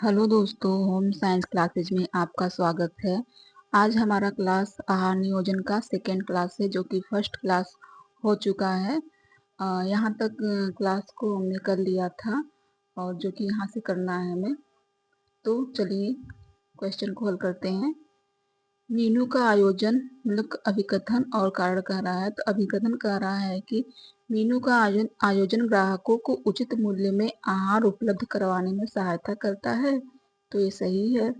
Hello दोस्तों, home science classes में आपका स्वागत है। आज हमारा क्लास आहार नियोजन का सेकेंड क्लास है, जो कि फर्स्ट क्लास हो चुका है। यहाँ तक क्लास को हमने कर लिया था और जो कि यहाँ से करना है हमें। तो चलिए क्वेश्चन को हल करते हैं। मीनू का आयोजन मतलब अभिकथन और कारण कह रहा है। तो अभिकथन कह रहा है कि मीनू का आयोजन ग्राहकों को उचित मूल्य में आहार उपलब्ध करवाने में सहायता करता है। तो ये सही है।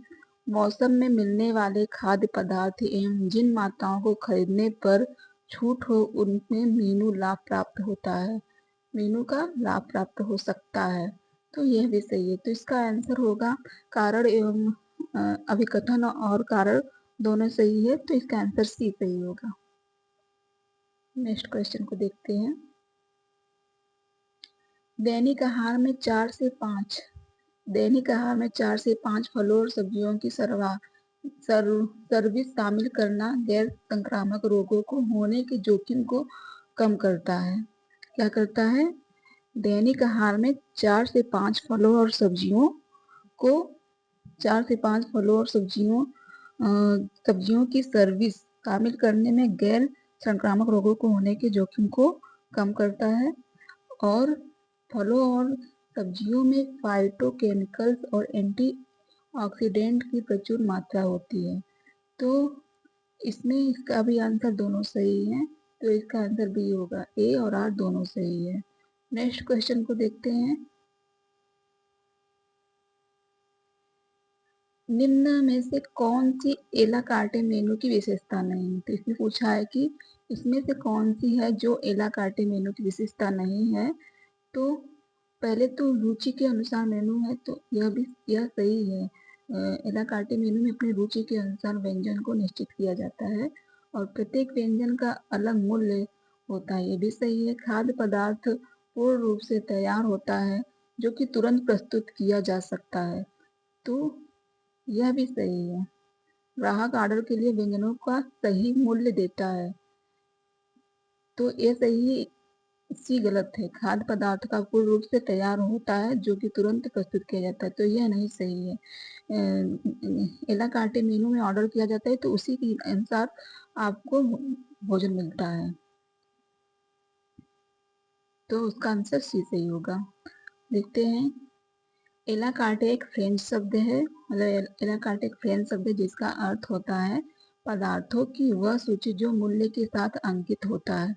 मौसम में मिलने वाले खाद्य पदार्थ एवं जिन माताओं को खरीदने पर छूट हो उनमें मीनू लाभ प्राप्त होता है। मीनू का लाभ प्राप्त हो सकता है। तो यह भी सही है। तो इसका आंसर होगा कारण एवं अभिकथन और कारण दोनों सही है। तो इसका आंसर सी सही होगा। नेक्स्ट क्वेश्चन को देखते हैं। दैनिक आहार में 4 से 5 फलों और सब्जियों की सर्विस शामिल करना गैर संक्रामक रोगों को होने के जोखिम को कम करता है। क्या करता है? दैनिक आहार में 4 से 5 फलों और सब्जियों को 4 से 5 फलों और सब्जियों की सर्विस शामिल करने में गैर संक्रामक रोगों को होने के जोखिम को कम करता है। और फलों और सब्जियों में फाइटोकेमिकल्स और एंटीऑक्सीडेंट की प्रचुर मात्रा होती है। तो इसमें इसका भी आंसर दोनों सही है। तो इसका आंसर बी होगा। ए और आर दोनों सही है। नेक्स्ट क्वेश्चन को देखते हैं। निम्न में से कौन सी एला कार्टे मेनू की विशेषता नहीं है? तो इसमें पूछा है कि इसमें से कौन सी है जो एला कार्टे मेनू की विशेषता नहीं है। तो पहले तो रुचि के अनुसार मेनू है, तो यह सही है। एला कार्टे मेनू में अपनी रुचि के अनुसार व्यंजन को निश्चित किया जाता है और प्रत्येक व्यंजन का अलग मूल्य होता है। ये भी सही है। खाद्य पदार्थ पूर्ण रूप से तैयार होता है जो कि तुरंत प्रस्तुत किया जा सकता है। तो यह भी सही है। ग्राहक ऑर्डर के लिए व्यंजनों का सही मूल्य देता है। तो ये सही, सी गलत है। खाद्य पदार्थ का पूर्ण रूप से तैयार होता है जो कि तुरंत प्रस्तुत किया जाता है। तो यह नहीं सही है। एला कार्टे मेनू में ऑर्डर किया जाता है तो उसी के अनुसार आपको भोजन मिलता है। तो उसका आंसर सी सही होगा। देखते हैं। एला कार्टे एक फ्रेंच शब्द है। मतलब एला कार्टे एक फ्रेंच शब्द है जिसका अर्थ होता है पदार्थों की वह सूची जो मूल्य के साथ अंकित होता है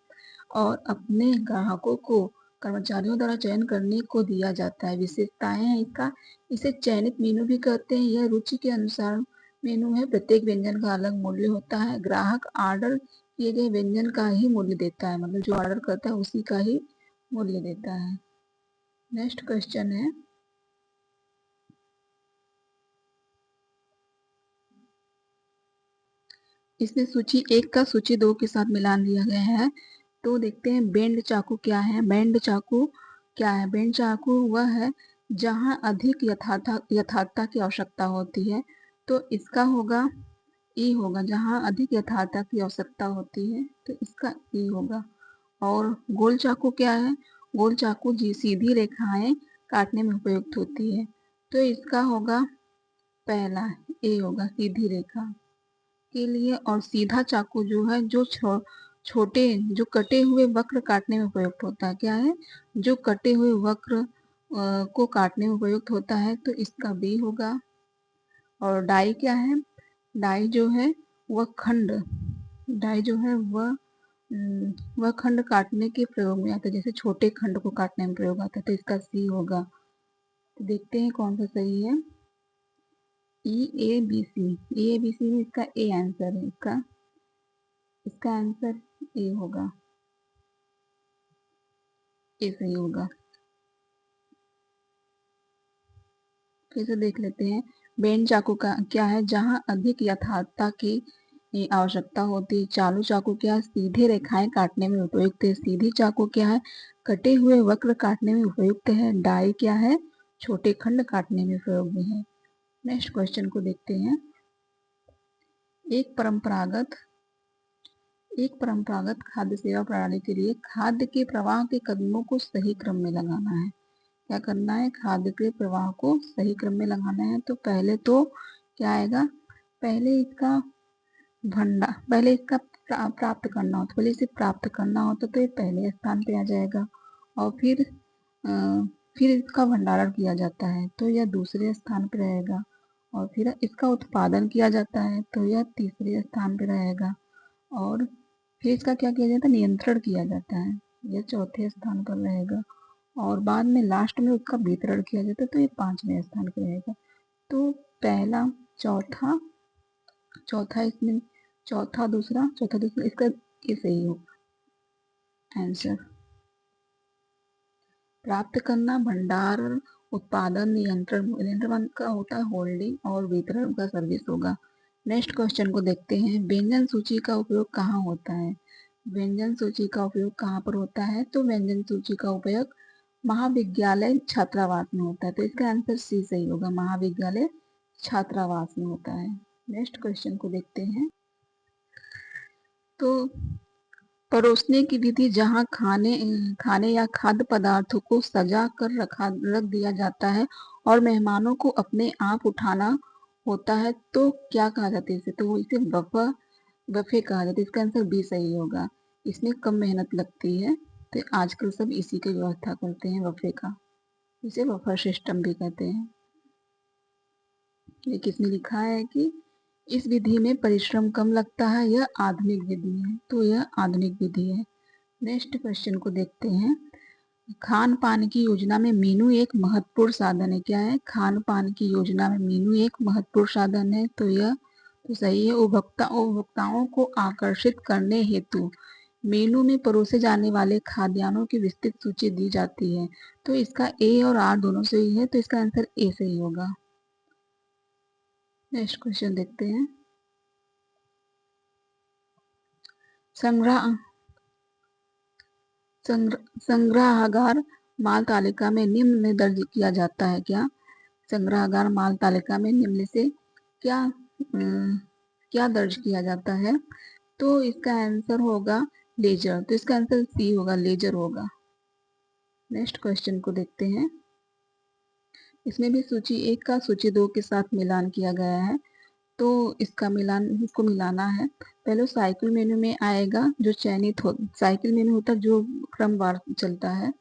और अपने ग्राहकों को कर्मचारियों द्वारा चयन करने को दिया जाता है। विशेषताएं हैं इसका। इसे चयनित मेनू भी कहते हैं। यह रुचि के अनुसार मेनू है। प्रत्येक व्यंजन का अलग मूल्य होता है। ग्राहक ऑर्डर किए गए व्यंजन का ही मूल्य देता है। मतलब जो ऑर्डर करता है उसी का ही मूल्य देता है। नेक्स्ट क्वेश्चन है। इसमें सूची 1 का सूची 2 के साथ मिलान दिया गया है। तो देखते हैं बेंड चाकू क्या है। बेंड चाकू क्या है? बेंड चाकू वह है जहां अधिक यथार्थता की आवश्यकता होती है। तो इसका होगा ई होगा। जहां अधिक यथार्थता की आवश्यकता होती है तो इसका ई होगा। और गोल चाकू क्या है? गोल चाकू जी सीधी रेखाएं काटने में उपयुक्त होती है। तो इसका होगा पहला, ए होगा, सीधी रेखा के लिए। और सीधा चाकू जो है जो छोटे जो कटे हुए वक्र काटने में उपयुक्त होता है। क्या है? जो कटे हुए वक्र को काटने में उपयुक्त होता है। तो इसका बी होगा। और डाई क्या है? डाई जो है वह खंड डाई जो है वह खंड काटने के प्रयोग में आता है। जैसे छोटे खंड को काटने में प्रयोग आता है। तो इसका सी होगा। तो देखते हैं कौन सा सही है। ई ए बी सी में इसका ए आंसर है। इसका आंसर ए होगा। ए सही होगा। फिर से देख लेते हैं। बेंड चाकू का क्या है? जहां अधिक यथार्थता की आवश्यकता होती है। चालू चाकू क्या है? सीधे रेखाएं काटने में उपयुक्त है। सीधी चाकू क्या है? कटे हुए वक्र काटने में उपयुक्त है। डाई क्या है? छोटे खंड काटने में प्रयोग में है। नेक्स्ट क्वेश्चन को देखते हैं। एक परंपरागत खाद्य सेवा प्रणाली के लिए खाद्य के प्रवाह के कदमों को सही क्रम में लगाना है। क्या करना है, खाद्य के प्रवाह को सही क्रम में लगाना है। तो पहले तो क्या आएगा, पहले इसका प्राप्त करना होता, पहले इसे प्राप्त करना होता तो ये पहले स्थान पे आ जाएगा, और फिर इसका भंडारण किया जाता है तो यह दूसरे स्थान पे रहेगा, और फिर इसका उत्पादन किया जाता है तो यह तीसरे स्थान पे रहेगा, और फिर इसका क्या किया जाता है, नियंत्रण किया जाता है, यह चौथे स्थान पर रहेगा, और बाद में लास्ट में उसका वितरण किया जाता है तो ये पांचवें स्थान पर रहेगा। तो पहला, चौथा, इसमें चौथा दूसरा, इसका ये सही होगा आंसर। प्राप्त करना, भंडार, उत्पादन, नियंत्रण का होता है होल्डिंग, और वितरण का सर्विस होगा। नेक्स्ट क्वेश्चन को देखते हैं, व्यंजन सूची का उपयोग कहाँ होता है। व्यंजन सूची का उपयोग कहाँ पर होता है, तो व्यंजन सूची का उपयोग महाविद्यालय छात्रावास में होता है, तो इसका आंसर सी सही होगा, महाविद्यालय छात्रावास में होता है। नेक्स्ट क्वेश्चन को देखते हैं, तो परोसने की विधि, जहाँ खाने या खाद्य पदार्थों को सजा कर रख दिया जाता है और मेहमानों को अपने आप उठाना होता है तो क्या कहा जाता है इसे, तो इसे बफे कहा जाता है, इसका आंसर बी सही होगा, इसमें कम मेहनत लगती है, तो आजकल सब इसी की व्यवस्था करते हैं बफे का, इसे बफर सिस्टम भी कहते हैं। ये किसने लिखा है कि इस विधि में परिश्रम कम लगता है, यह आधुनिक विधि है, तो यह आधुनिक विधि है। नेक्स्ट क्वेश्चन को देखते हैं, खान पान की योजना में मेनू एक महत्वपूर्ण साधन है, क्या है, खान पान की योजना में मेनू एक महत्वपूर्ण साधन है, तो यह तो सही है। उपभोक्ताओं को आकर्षित करने हेतु मेनू में परोसे जाने वाले खाद्यान्नों की विस्तृत सूची दी जाती है, तो इसका ए और आर दोनों सही है, तो इसका आंसर ए सही होगा। नेक्स्ट क्वेश्चन देखते हैं, संग्रहागार माल तालिका में निम्न में दर्ज किया जाता है, क्या, संग्रहागार माल तालिका में निम्न से क्या क्या दर्ज किया जाता है, तो इसका आंसर होगा लेजर, तो इसका आंसर सी होगा, लेजर होगा। नेक्स्ट क्वेश्चन को देखते हैं, इसमें भी सूची 1 का सूची 2 के साथ मिलान किया गया है, तो इसको मिलाना है। पहले साइकिल मेनू में आएगा जो चयनित हो, साइकिल मेनू होता है जो क्रमवार चलता है,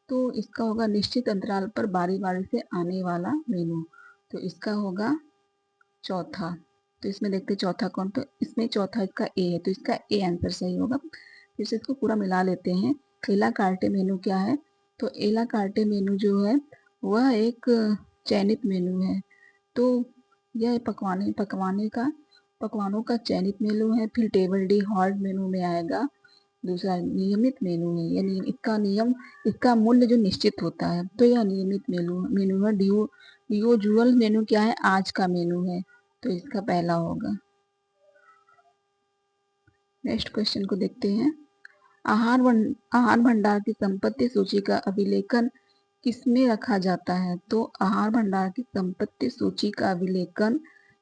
तो इसका होगा निश्चित अंतराल पर बारी बारी से आने वाला मेनू, तो इसका होगा चौथा, तो इसमें देखते चौथा कौन, तो इसमें चौथा इसका ए है, तो इसका ए आंसर सही होगा। फिर से इसको पूरा मिला लेते हैं, एला कार्टे मेनू क्या है, तो एला कार्टे मेनू जो है वह एक चयनित मेनू है, तो यह पकवानों का चयनित मेनू है। फिर टेबल डी हॉल्ट मेनू में आएगा दूसरा नियमित मेनू है, यानी इसका मूल्य जो निश्चित होता है, तो यह नियमित मेनू है। डिओजुअल मेनू क्या है, आज का मेनू है, तो इसका पहला होगा। नेक्स्ट क्वेश्चन को देखते हैं, आहार भंडार की संपत्ति सूची का अभिलेखन किसमें रखा जाता है, तो आहार भंडार की संपत्ति सूची का अभिलेखन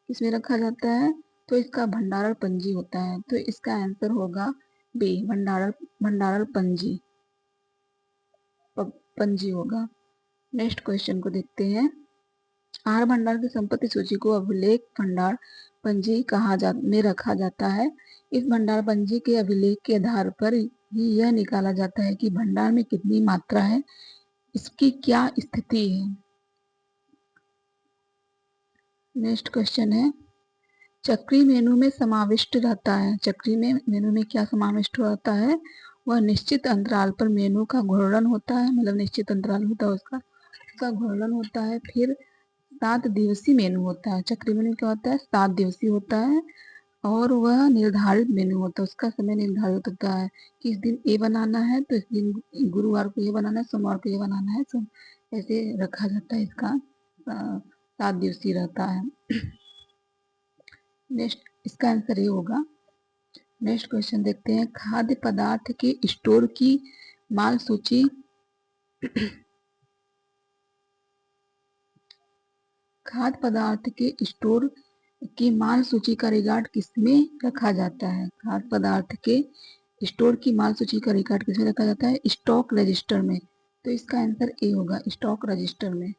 किसमें रखा जाता है, तो इसका भंडारण पंजी होता है, तो इसका आंसर होगा बी, भंडारण पंजी होगा। नेक्स्ट क्वेश्चन को देखते हैं, आहार भंडार की संपत्ति सूची को अभिलेख भंडार पंजी में रखा जाता है। इस भंडार पंजी के अभिलेख के आधार पर ही यह निकाला जाता है कि भंडार में कितनी मात्रा है, इसकी क्या स्थिति है। नेक्स्ट क्वेश्चन है, चक्रीय मेनू में समाविष्ट रहता है, चक्रीय मेनू में क्या समाविष्ट रहता है, वह निश्चित अंतराल पर मेनू का घूर्णन होता है, मतलब निश्चित अंतराल होता है उसका घूर्णन होता है। फिर 7 दिवसीय मेनू होता है, चक्रीय मेनू क्या होता है, 7 दिवसीय होता है, और वह निर्धारित मेनू होता है, उसका समय निर्धारित होता है कि इस दिन ये बनाना है, तो इस दिन गुरुवार को ये बनाना है, सोमवार को ये बनाना है, तो ऐसे रखा जाता है, इसका 7 दिवसीय रहता है। नेक्स्ट इसका आंसर ये होगा। नेक्स्ट क्वेश्चन देखते हैं, खाद्य पदार्थ के स्टोर की माल सूची खाद्य पदार्थ के स्टोर की माल सूची का रिकॉर्ड किसमें रखा जाता है, खाद्य पदार्थ के स्टोर की माल सूची का रिकॉर्ड किसमें रखा जाता है, स्टॉक रजिस्टर में, तो इसका आंसर ए होगा, स्टॉक रजिस्टर में।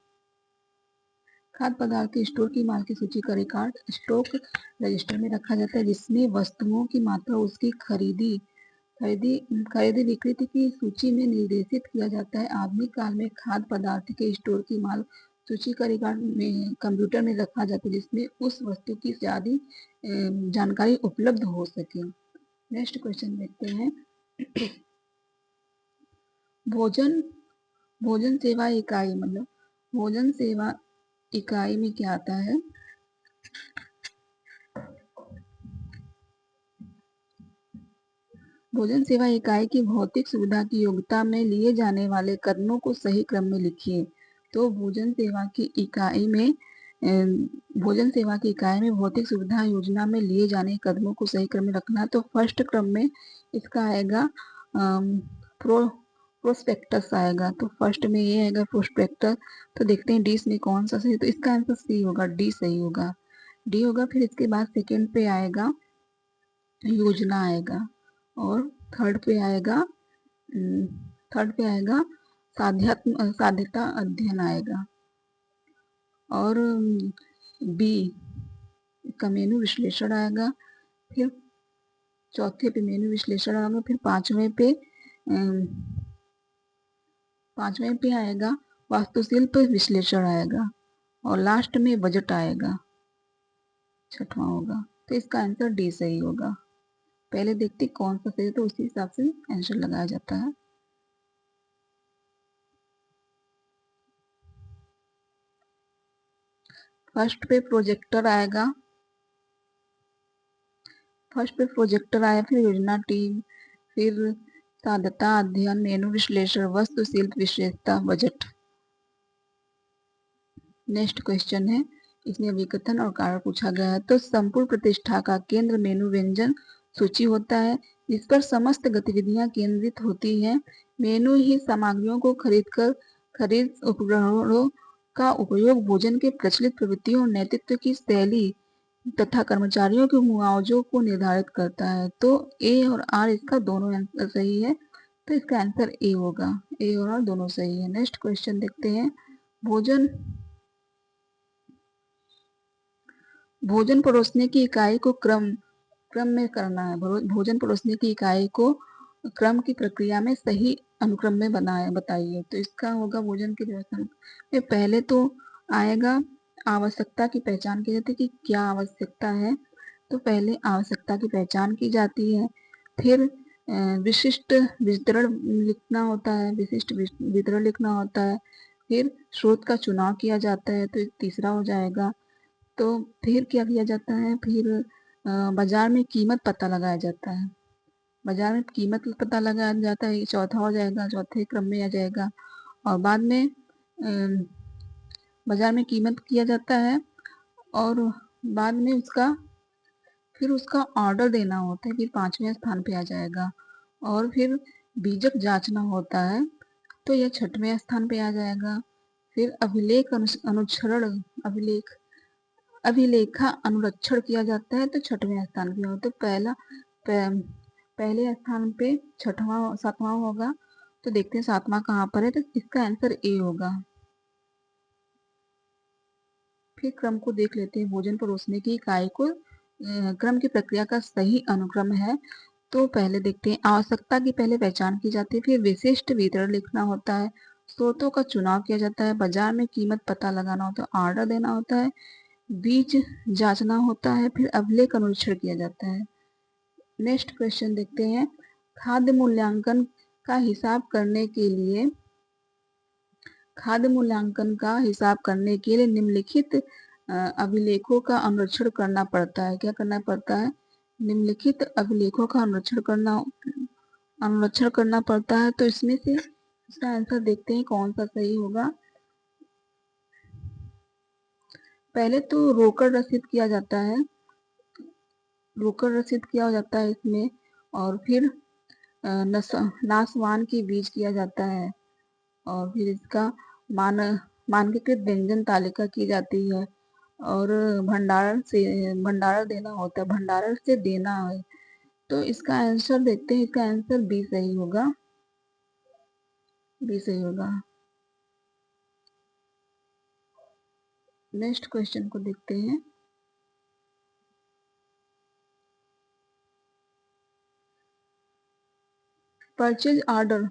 खाद्य पदार्थ के स्टोर की माल की सूची का रिकॉर्ड स्टॉक रजिस्टर में रखा जाता है, जिसमें वस्तुओं की मात्रा उसकी खरीदी खरीदी विक्रेता की सूची में निर्देशित किया जाता है। आधुनिक काल में खाद्य पदार्थ के स्टोर की माल सूची का रिकॉर्ड में कंप्यूटर में रखा जाता है, जिसमें उस वस्तु की ज्यादा जानकारी उपलब्ध हो सके। नेक्स्ट क्वेश्चन देखते हैं। भोजन भोजन सेवा इकाई मतलब भोजन सेवा इकाई में क्या आता है? भोजन सेवा इकाई की भौतिक सुविधा की योग्यता में लिए जाने वाले कदमों को सही क्रम में लिखिए। तो भोजन सेवा की इकाई में भौतिक सुविधा योजना में लिए जाने कदमों को सही क्रम में रखना। तो फर्स्ट क्रम में इसका आएगा प्रोस्पेक्टस आएगा। तो फर्स्ट में ये आएगा प्रोस्पेक्टस। तो देखते हैं डी में कौन सा सही, तो इसका आंसर सी होगा, डी सही होगा, डी होगा। फिर इसके बाद सेकेंड पे आएगा योजना आएगा, और थर्ड पे आएगा साध्यता अध्ययन आएगा, और बी का मेनू विश्लेषण आएगा। फिर चौथे पे मेनू विश्लेषण आएगा। फिर पांचवें पे आएगा वास्तुशिल्प विश्लेषण आएगा, और लास्ट में बजट आएगा, छठवां होगा। तो इसका आंसर डी सही होगा। पहले देखते कौन सा सही है, तो उसी हिसाब से आंसर लगाया जाता है। फर्स्ट पे प्रोजेक्टर आएगा, फिर योजना टीम, फिर साध्यता अध्ययन, मेनू विश्लेषण, वास्तुशिल्प विशेषता, बजट। नेक्स्ट क्वेश्चन है, इसमें विकथन और कारण पूछा गया है। तो संपूर्ण प्रतिष्ठा का केंद्र मेनू व्यंजन सूची होता है, जिस पर समस्त गतिविधियां केंद्रित होती हैं। मेनू ही सामग्रियों को खरीद उपकरणों का उपयोग, भोजन के प्रचलित प्रवृत्तियों, नेतृत्व की शैली तथा कर्मचारियों के मुआवजों को निर्धारित करता है। तो ए और आर इसका दोनों आंसर सही है, तो इसका आंसर ए होगा, ए और आर दोनों सही है। नेक्स्ट क्वेश्चन देखते हैं। भोजन परोसने की इकाई को क्रम में करना है। भोजन परोसने की इकाई को क्रम की प्रक्रिया में सही अनुक्रम में बताइए। तो इसका होगा भोजन की व्यवस्था में पहले तो आएगा आवश्यकता की पहचान की जाती है कि क्या आवश्यकता है। तो पहले आवश्यकता की पहचान की जाती है, फिर विशिष्ट वितरण लिखना होता है, फिर स्रोत का चुनाव किया जाता है, तो तीसरा हो जाएगा। तो फिर क्या किया जाता है, फिर बाजार में कीमत पता लगाया जाता है, ये चौथा हो जाएगा, चौथे क्रम में आ जाएगा। और बाद में बाजार में कीमत किया जाता है, और बाद में उसका ऑर्डर देना होता है, फिर पांचवें स्थान पे आ जाएगा। और फिर बीजक जांचना होता है, तो यह छठवें स्थान पे आ जाएगा। फिर अभिलेखा अनुरक्षण किया जाता है, तो छठवें स्थान पे हो। तो पहले स्थान पे सातवां होगा। तो देखते हैं सातवां कहाँ पर है, तो इसका आंसर ए होगा। फिर क्रम को देख लेते हैं। भोजन परोसने की इकाई को क्रम की प्रक्रिया का सही अनुक्रम है। तो पहले देखते हैं, आवश्यकता की पहले पहचान की जाती है, फिर विशिष्ट वितरण लिखना होता है, स्रोतों का चुनाव किया जाता है, बाजार में कीमत पता लगाना होता है, ऑर्डर देना होता है, बीज जांचना होता है, फिर अभिलेख अनुरक्षण किया जाता है। नेक्स्ट क्वेश्चन देखते हैं। खाद्य मूल्यांकन का हिसाब करने के लिए निम्नलिखित अभिलेखों का अनुरक्षण करना पड़ता है। क्या करना पड़ता है? निम्नलिखित अभिलेखों का अनुरक्षण करना पड़ता है। तो इसमें से इसका आंसर देखते हैं कौन सा सही होगा। पहले तो रोकड़ रसीद किया जाता है, इसमें, और फिर नासवान की बीज किया जाता है, और फिर इसका मानकीकृत व्यंजन तालिका की जाती है, और भंडारण से देना है। तो इसका आंसर देखते हैं, इसका आंसर बी सही होगा, बी सही होगा। नेक्स्ट क्वेश्चन को देखते हैं। परचेज ऑर्डर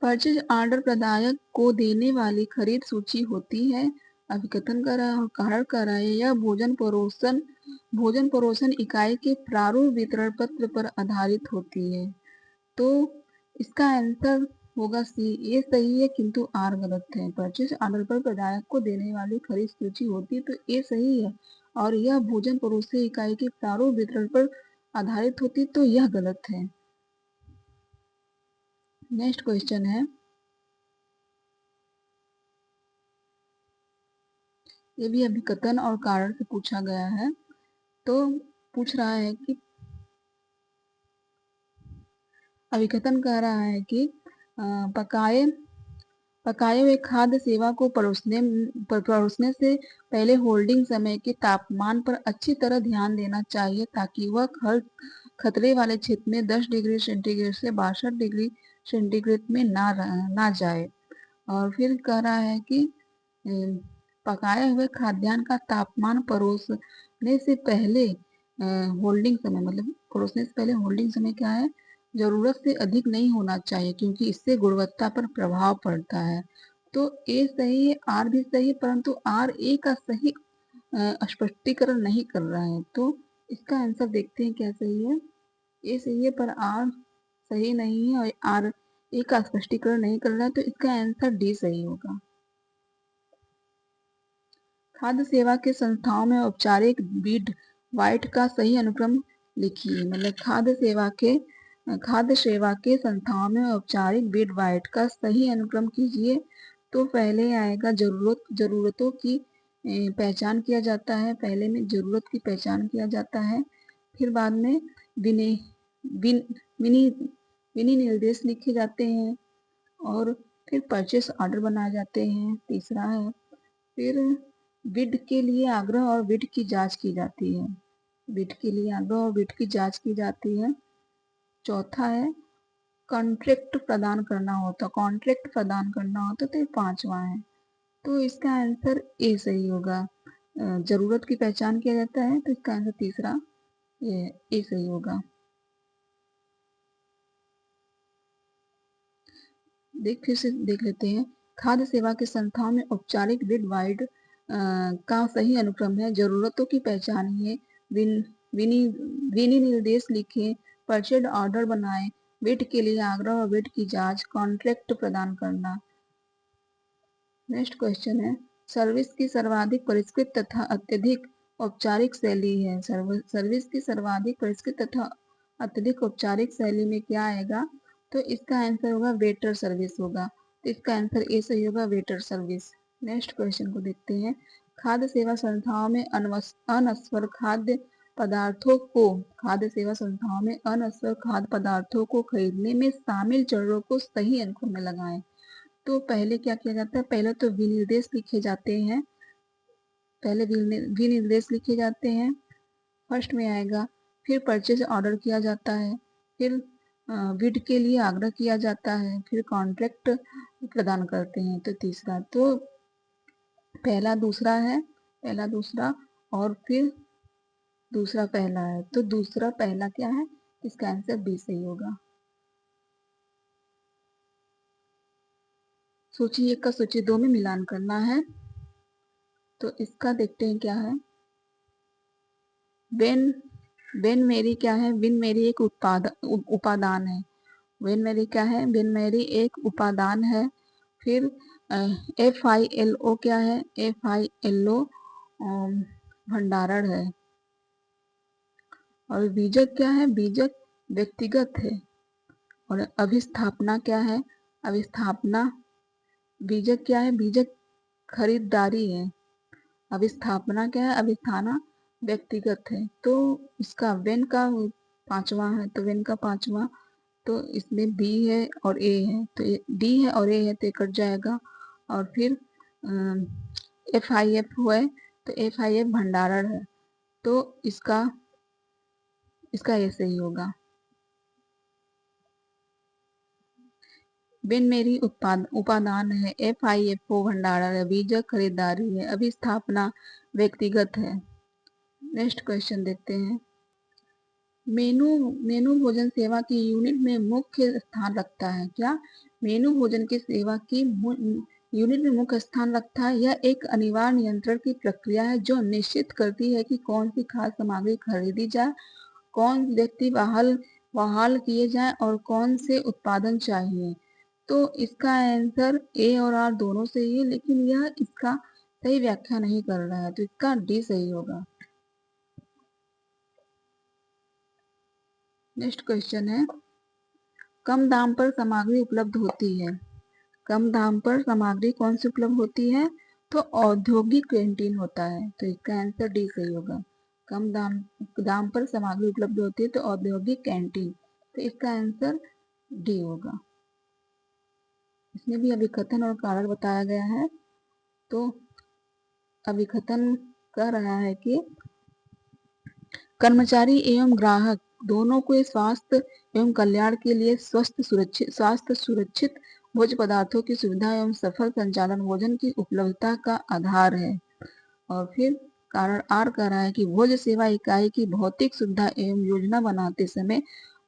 परचेज ऑर्डर प्रदायक को देने वाली खरीद सूची होती है। अभिकथन कारण कराए या भोजन परोसन इकाई के प्रारूप वितरण पत्र पर आधारित होती है। तो इसका आंसर होगा सी। ये सही है किंतु आर गलत है। परचेज ऑर्डर पर प्रदायक को देने वाली खरीद सूची होती है, तो ये सही है। और यह भोजन परोसे इकाई के प्रारूप वितरण पर आधारित होती, तो यह गलत है। नेक्स्ट क्वेश्चन है, ये भी अभिकथन और कारण से पूछा गया है। तो पूछ रहा है कि अभिकथन कह रहा है कि पकाए हुए खाद्य सेवा को परोसने से पहले होल्डिंग समय के तापमान पर अच्छी तरह ध्यान देना चाहिए, ताकि वह खतरे वाले क्षेत्र में 10 डिग्री सेंटीग्रेड से 62 डिग्री सेंटीग्रेड में ना जाए। और फिर कह रहा है कि पकाए हुए खाद्यान्न का तापमान परोसने से पहले होल्डिंग समय, मतलब परोसने से पहले होल्डिंग समय क्या है, जरूरत से अधिक नहीं होना चाहिए, क्योंकि इससे गुणवत्ता पर प्रभाव पड़ता है। तो ए सही है, आर भी सही है, परंतु आर ए का सही स्पष्टीकरण नहीं कर रहा है। तो इसका आंसर देखते हैं क्या सही है। ए सही है पर आर सही नहीं है, और आर ए का स्पष्टीकरण नहीं कर रहा है, तो इसका आंसर डी सही होगा। खाद्य सेवा के संस्थाओं में औपचारिक बिड वाइट का सही अनुक्रम लिखिए। मतलब खाद्य सेवा के संस्थाओं में औपचारिक बिड वाइट का सही अनुक्रम कीजिए। तो पहले आएगा जरूरतों की पहचान किया जाता है। पहले में जरूरत की पहचान किया जाता है, फिर बाद में विनि विनि विनि निर्देश लिखे जाते हैं, और फिर परचेस ऑर्डर बनाए जाते हैं। तीसरा है, फिर बिड के लिए आग्रह और बिड की जांच की जाती है। बिड के लिए आग्रह और बिड की जांच की जाती है। चौथा है, कॉन्ट्रैक्ट प्रदान करना होता तो ये पांचवा है। तो इसका आंसर ए सही होगा। जरूरत की पहचान किया जाता है, तो इसका आंसर तीसरा ये ए सही होगा। फिर से देख लेते हैं। खाद्य सेवा के संस्थाओं में औपचारिक बिड वाइड का सही अनुक्रम है, जरूरतों की पहचानिए, विनिर्देश लिखें, परचेज ऑर्डर बनाएं, बिड के लिए आग्रह और बिड की जांच, कॉन्ट्रैक्ट प्रदान करना। नेक्स्ट क्वेश्चन है, सर्विस की सर्वाधिक परिष्कृत तथा अत्यधिक औपचारिक शैली है। सर्विस की सर्वाधिक परिष्कृत तथा अत्यधिक औपचारिक शैली में क्या आएगा, तो इसका आंसर होगा वेटर सर्विस होगा। तो इसका आंसर ए सही होगा, वेटर सर्विस। नेक्स्ट क्वेश्चन को देखते हैं। खाद्य सेवा संस्थाओं में अनस्वर खाद्य पदार्थों को खरीदने में शामिल चरणों को सही अंकों में लगाएं। तो पहले क्या किया जाता है, पहले तो विनिर्देश लिखे जाते हैं। फर्स्ट में आएगा, फिर परचेज ऑर्डर किया जाता है, फिर बिड के लिए आग्रह किया जाता है, फिर कॉन्ट्रैक्ट प्रदान करते हैं। तो तीसरा, तो पहला दूसरा और फिर दूसरा पहला है, तो दूसरा पहला क्या है, इसका आंसर बी सही होगा। सूची 1 का सूची 2 में मिलान करना है। तो इसका देखते हैं क्या है। वेन मेरी क्या है, विन मेरी एक उपादान है। वेन मेरी क्या है, विन मेरी एक उपादान है। फिर FILO क्या है, FILO भंडारण है। और बीजक क्या है, बीजक व्यक्तिगत है। और अभिस्थापना क्या है, अभिस्थापना बीजक क्या है, बीजक खरीदारी है। अभिस्थापना क्या है, अभिस्थाना व्यक्तिगत है। तो इसका वेन का पांचवा है, तो वेन का पांचवा, तो इसमें बी है और ए है, तो डी है और ए है, तो कट जाएगा। और फिर FIF हुआ है, तो FIF भंडारण है। तो इसका इसका ए सही होगा। बिन मेरी उपादान है, FIFO भंडारण है, बीजक खरीदारी है, अभिस्थापना व्यक्तिगत है। नेक्स्ट क्वेश्चन देखते हैं। मेनू मेनू भोजन सेवा की यूनिट में मुख्य स्थान रखता है। क्या मेनू भोजन की सेवा की यूनिट में मुख्य स्थान रखता है? यह एक अनिवार्य नियंत्रण की प्रक्रिया है जो निश्चित करती है कि कौन सी खाद्य सामग्री खरीदी जाए, कौन व्यक्ति बहाल किए जाए और कौन से उत्पादन चाहिए। तो इसका आंसर ए और आर दोनों सही है, लेकिन यह इसका सही व्याख्या नहीं कर रहा है, तो इसका डी सही होगा। नेक्स्ट क्वेश्चन है, कम दाम पर सामग्री उपलब्ध होती है। कम दाम पर सामग्री कौन सी उपलब्ध होती है? तो औद्योगिक कैंटीन होता है, तो इसका आंसर डी सही होगा। कम दाम पर सामग्री उपलब्ध होती है तो औद्योगिक कैंटीन, तो इसका आंसर डी होगा। इसमें भी अभिकथन और कारण बताया गया है। तो अभिकथन कह रहा है कि कर्मचारी एवं ग्राहक दोनों को स्वास्थ्य एवं कल्याण के लिए स्वास्थ्य सुरक्षित भोज्य पदार्थों की सुविधा एवं सफल संचालन भोजन की उपलब्धता का आधार है। और फिर कारण आर कह रहा है कि भोज्य सेवा इकाई की भौतिक सुविधा एवं योजना बनाते समय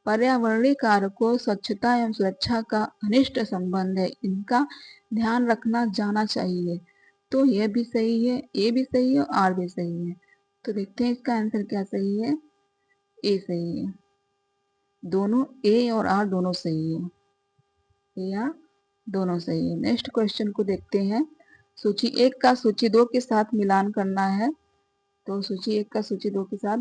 पर्यावरणीय कारकों, स्वच्छता एवं सुरक्षा का घनिष्ठ संबंध है, इनका ध्यान रखना जाना चाहिए। तो यह भी सही है, ए भी सही है और आर भी सही है। तो देखते हैं इसका आंसर क्या सही है। ए सही है, दोनों ए और आर दोनों सही है, ए आर दोनों सही है। नेक्स्ट क्वेश्चन को देखते हैं। सूची 1 का सूची 2 के साथ मिलान करना है। तो सूची 1 का सूची 2 के साथ,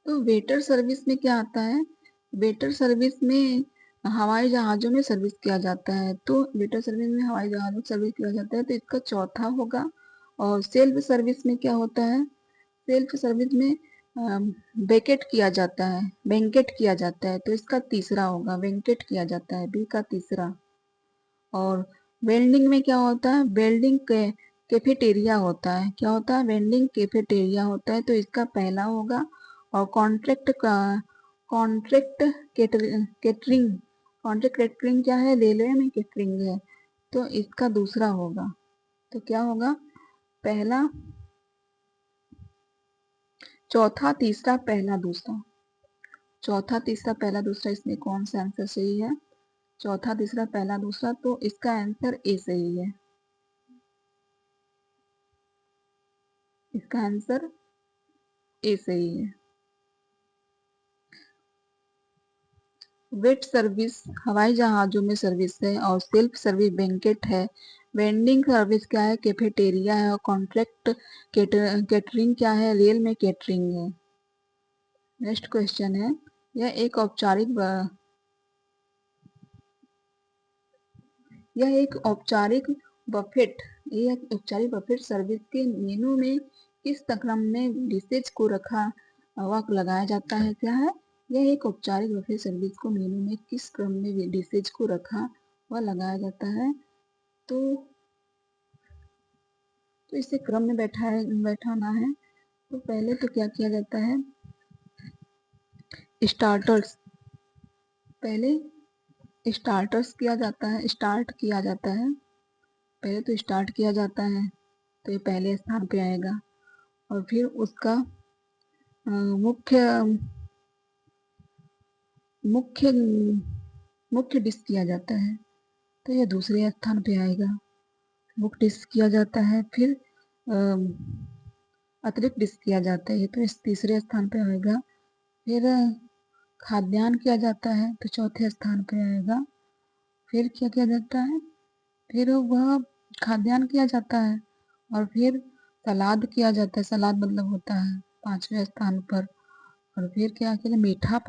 तो वेटर सर्विस में क्या आता है? वेटर सर्विस में हवाई जहाजों में सर्विस किया जाता है, तो वेटर सर्विस में हवाई जहाजों में सर्विस किया जाता है, तो इसका चौथा होगा। और सेल्फ सर्विस में क्या होता है? सेल्फ सर्विस में बैंकेट किया जाता है, बैंकेट किया जाता है, तो इसका तीसरा होगा, बैंकेट किया जाता है, बी का तीसरा। और वेल्डिंग में क्या होता है? वेल्डिंग कैफेटेरिया होता है। क्या होता है? वेल्डिंग कैफेटेरिया होता है, तो इसका पहला होगा। और कॉन्ट्रैक्ट केटरिंग कॉन्ट्रैक्ट केटरिंग क्या है? रेलवे में केटरिंग है, तो इसका दूसरा होगा। तो क्या होगा? पहला, चौथा, तीसरा, पहला, दूसरा। चौथा, तीसरा, पहला, दूसरा, इसमें कौन सा आंसर सही है? चौथा, तीसरा, पहला, दूसरा, तो इसका आंसर ए सही है। इसका आंसर ए सही है। वेट सर्विस हवाई जहाजों में सर्विस है, और सेल्फ सर्विस बैंकेट है। वेंडिंग सर्विस क्या है? कैफेटेरिया है। और कॉन्ट्रैक्ट केटरिंग क्या है? रेल में केटरिंग है। नेक्स्ट क्वेश्चन है, यह एक औपचारिक बफेट सर्विस के मेनू में किस क्रम में डिशेज को रखा व लगाया जाता है? क्या है? यह एक औपचारिक बफेट सर्विस को मेनू में किस क्रम में डिशेज को रखा व लगाया जाता है? तो इसे क्रम में बैठाना है। तो पहले तो क्या किया जाता है? स्टार्टर्स, पहले स्टार्टर्स किया जाता है, स्टार्ट किया जाता है, पहले तो स्टार्ट किया जाता है, तो ये पहले स्थान पे आएगा। और फिर उसका मुख्य मुख्य मुख्य डिश किया जाता है, तो यह दूसरे स्थान पे आएगा। मुख्य डिश किया जाता है, फिर अतिरिक्त डिश किया जाता है, तो इस तीसरे स्थान पे आएगा। फिर खाद्यान्न किया जाता है, तो चौथे स्थान पे आएगा। फिर क्या किया जाता है? फिर वह खाद्यान्न किया जाता है, और फिर सलाद किया जाता है, सलाद मतलब होता है 5वें स्थान पर। और फिर क्या किया? मीठा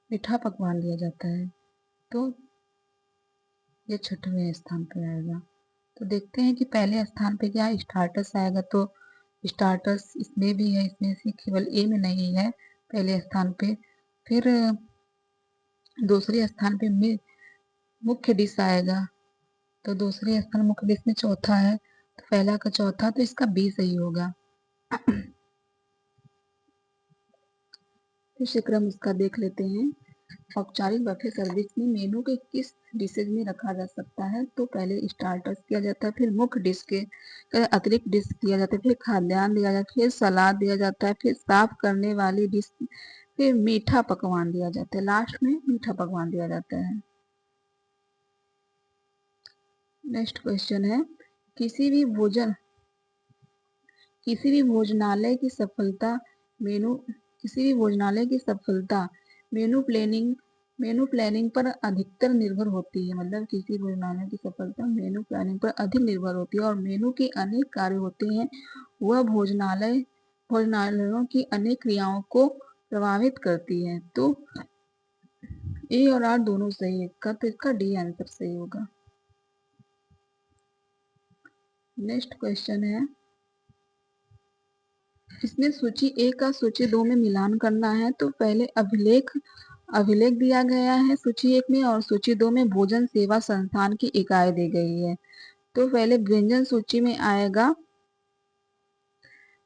मीठा पकवान लिया जाता है, तो ये 6वें स्थान पर आएगा। तो देखते हैं कि पहले स्थान पे क्या स्टार्टर्स आएगा, तो स्टार्टर्स इसमें भी है, इसमें से केवल ए में नहीं है पहले स्थान पे। फिर दूसरे स्थान पे मुख्य डिश आएगा, तो दूसरे स्थान मुख्य डिश में चौथा है, तो पहला का चौथा, तो इसका बी सही होगा। फिर से क्रम इसका देख लेते हैं। औपचारिक बफे सर्विस में मेनू के किस डिशेज में रखा जा सकता है? तो पहले स्टार्टर्स किया जाता है, फिर मुख्य डिश के अतिरिक्त डिश किया जाता है, फिर खाद्यान्न दिया जाता है, फिर सलाद दिया जाता है, फिर साफ करने वाली डिश, फिर मीठा पकवान दिया जाता है, लास्ट में मीठा पकवान दिया जाता है। नेक्स्ट क्वेश्चन है, किसी भी भोजनालय की सफलता मेनू प्लानिंग पर अधिकतर निर्भर होती है। मतलब किसी भोजनालय की सफलता मेनू प्लानिंग पर अधिक निर्भर होती है और मेनू के अनेक कार्य होते हैं। वह भोजनालयों की अनेक क्रियाओं को प्रभावित करती है। तो ए और आर दोनों सही है, तो इसका डी आंसर सही होगा। नेक्स्ट क्वेश्चन है, इसमें सूची ए का सूची 2 में मिलान करना है। तो पहले अभिलेख दिया गया है सूची 1 में और सूची 2 में भोजन सेवा संस्थान की इकाई दी गई है। तो पहले व्यंजन सूची में आएगा,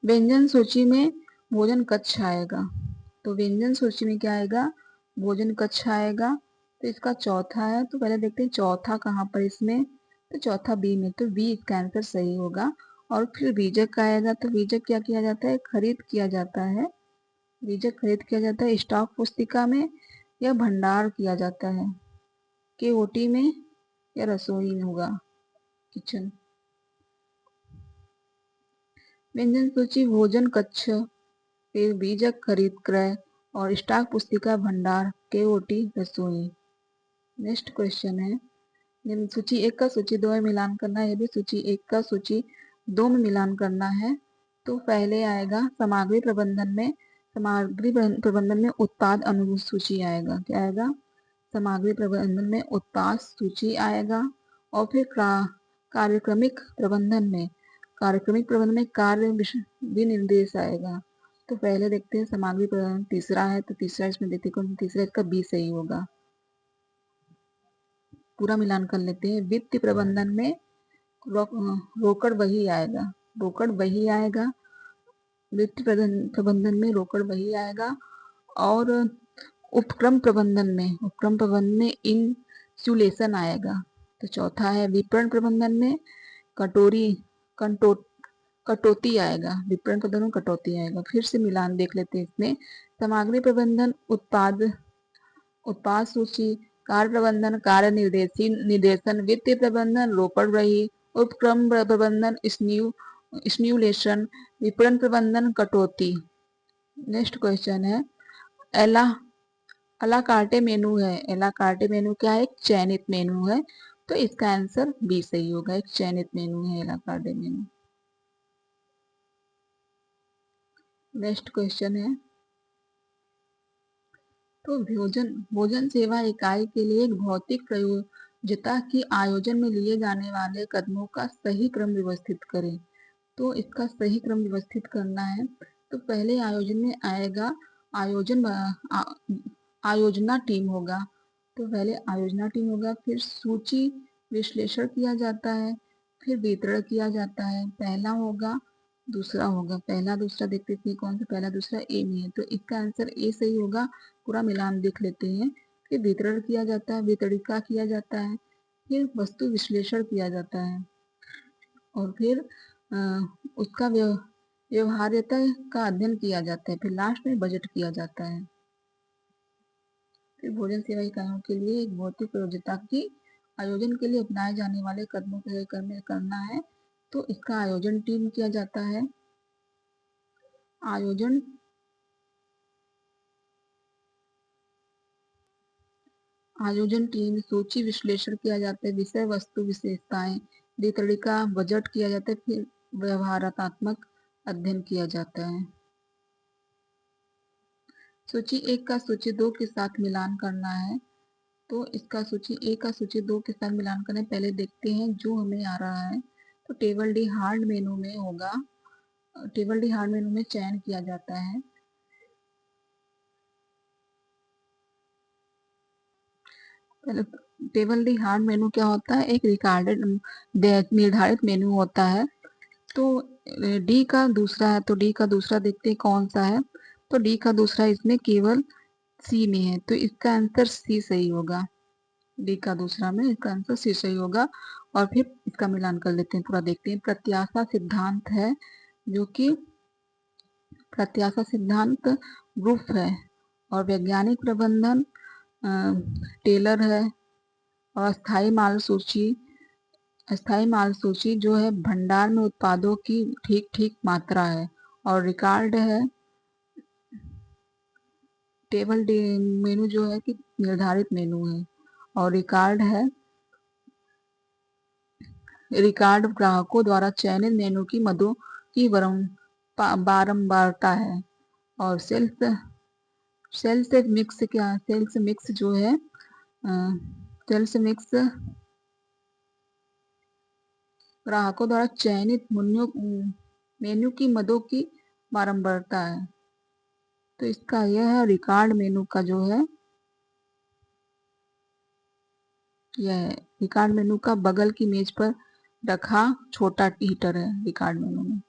व्यंजन सूची में भोजन कक्ष आएगा। तो व्यंजन सूची में क्या आएगा? भोजन कक्ष आएगा। तो इसका चौथा है, तो पहले देखते हैं चौथा कहाँ पर इसमें, तो चौथा बी में, तो बी इसका आंसर सही होगा। और फिर बीजक आएगा, तो बीजक क्या किया जाता है? खरीद किया जाता है। बीजक खरीद किया जाता है स्टॉक पुस्तिका में या भंडार किया जाता है, केओटी में या रसोई में होगा, किचन। व्यंजन सूची भोजन कक्ष, फिर बीजक खरीद क्रय और स्टॉक पुस्तिका भंडार, केओटी रसोई। नेक्स्ट क्वेश्चन है, सूची 1 का सूची 2 में मिलान करना है। यदि सूची 1 का सूची 2 में मिलान करना है तो पहले आएगा सामग्री प्रबंधन में उत्पाद अनुसूची आएगा। क्या आएगा? सामग्री प्रबंधन में उत्पाद सूची आएगा। और फिर कार्यक्रमिक प्रबंधन में कार्य विनिर्देश आएगा। तो पहले देखते हैं सामग्री प्रबंधन, तीसरा है, तो तीसरा इसमें देखते हैं, तीसरा इसका बी सही होगा। पूरा मिलान कर लेते हैं। वित्त प्रबंधन में रोकड़ बही आएगा, वित्त प्रबंधन में रोकड़ बही आएगा। और उपक्रम प्रबंधन में इंसुलेशन आएगा। तो चौथा है विपणन प्रबंधन में कटौती आएगा, विपणन प्रबंधन में कटौती आएगा। फिर से मिलान देख लेते हैं इसमें, सामग्री प्रबंधन उत्पाद सूची, कार्य प्रबंधन कार्य निर्देशन, वित्तीय प्रबंधन रोकड़ रही, उपक्रम प्रबंधन स्न्यूलेशन, विपणन प्रबंधन कटौती। नेक्स्ट क्वेश्चन है, अलाकार्टे मेनू है। अलाकार्टे मेनू क्या है? एक चयनित मेनू है। तो इसका आंसर बी सही होगा, एक चयनित मेनू है अलाकार्टे मेनू। नेक्स्ट क्वेश्चन है, तो भोजन सेवा इकाई के लिए एक भौतिक प्रयोज्यता की आयोजन में लिए जाने वाले कदमों का सही क्रम व्यवस्थित करें। तो इसका सही क्रम व्यवस्थित करना है। तो पहले आयोजन में आएगा आयोजना टीम होगा। तो पहले आयोजना टीम होगा, फिर सूची विश्लेषण किया जाता है, फिर वितरण किया जाता है। पहला होगा, दूसरा होगा, पहला दूसरा देखते हैं कौन सा पहला दूसरा ए में है, तो इसका आंसर ए सही होगा। पूरा मिलान देख लेते हैं। फिर वितरण किया जाता है, वितरिका किया जाता है, फिर वस्तु विश्लेषण किया जाता है और फिर उसका व्यवहार्यता का अध्ययन किया जाता है, फिर लास्ट में बजट किया जाता है। फिर भोजन सेवा इकाइयों के लिए एक भौतिक प्रयोज्यता की आयोजन के लिए अपनाए जाने वाले कदमों को करना है। तो इसका आयोजन टीम किया जाता है। आयोजन टीम, सूची विश्लेषण किया जाता है, विषय वस्तु विशेषताएं, वितरिका बजट किया जाता है, फिर व्यवहारात्मक अध्ययन किया जाता है। सूची 1 का सूची 2 के साथ मिलान करना है। तो इसका सूची 1 का सूची 2 के साथ मिलान करने पहले देखते हैं जो हमें आ रहा है। तो टेबल डी हार्ड मेनू में होगा, टेबल डी हार्ड मेनू में चयन किया जाता है। पहले टेबल डी हार्ड मेनू क्या होता है? एक रिकॉर्डेड निर्धारित मेनू होता है। तो डी का दूसरा है, तो डी का दूसरा देखते हैं कौन सा है। तो डी का दूसरा इसमें केवल सी में है, तो इसका आंसर सी सही होगा। डी का दूसरा में इसका आंसर सी सही होगा। और फिर इसका मिलान कर लेते हैं, पूरा देखते हैं। प्रत्याशा सिद्धांत है, जो कि प्रत्याशा सिद्धांत ग्रुप है, और वैज्ञानिक प्रबंधन टेलर है, और अस्थाई माल सूची जो है भंडार में उत्पादों की ठीक ठीक मात्रा है, और रिकॉर्ड है टेबल मेनू जो है कि निर्धारित मेनू है, और रिकॉर्ड ग्राहकों द्वारा चयनित मेनू की मदों की बारंबारता है, और सेल्स मिक्स जो है सेल्स मिक्स ग्राहकों द्वारा चयनित मेनू की मदों की बारंबारता है। तो इसका यह है रिकॉर्ड मेनू का जो है यह रिकॉर्ड मेनू का बगल की मेज पर रखा छोटा हीटर है रिकॉर्ड मेनू में।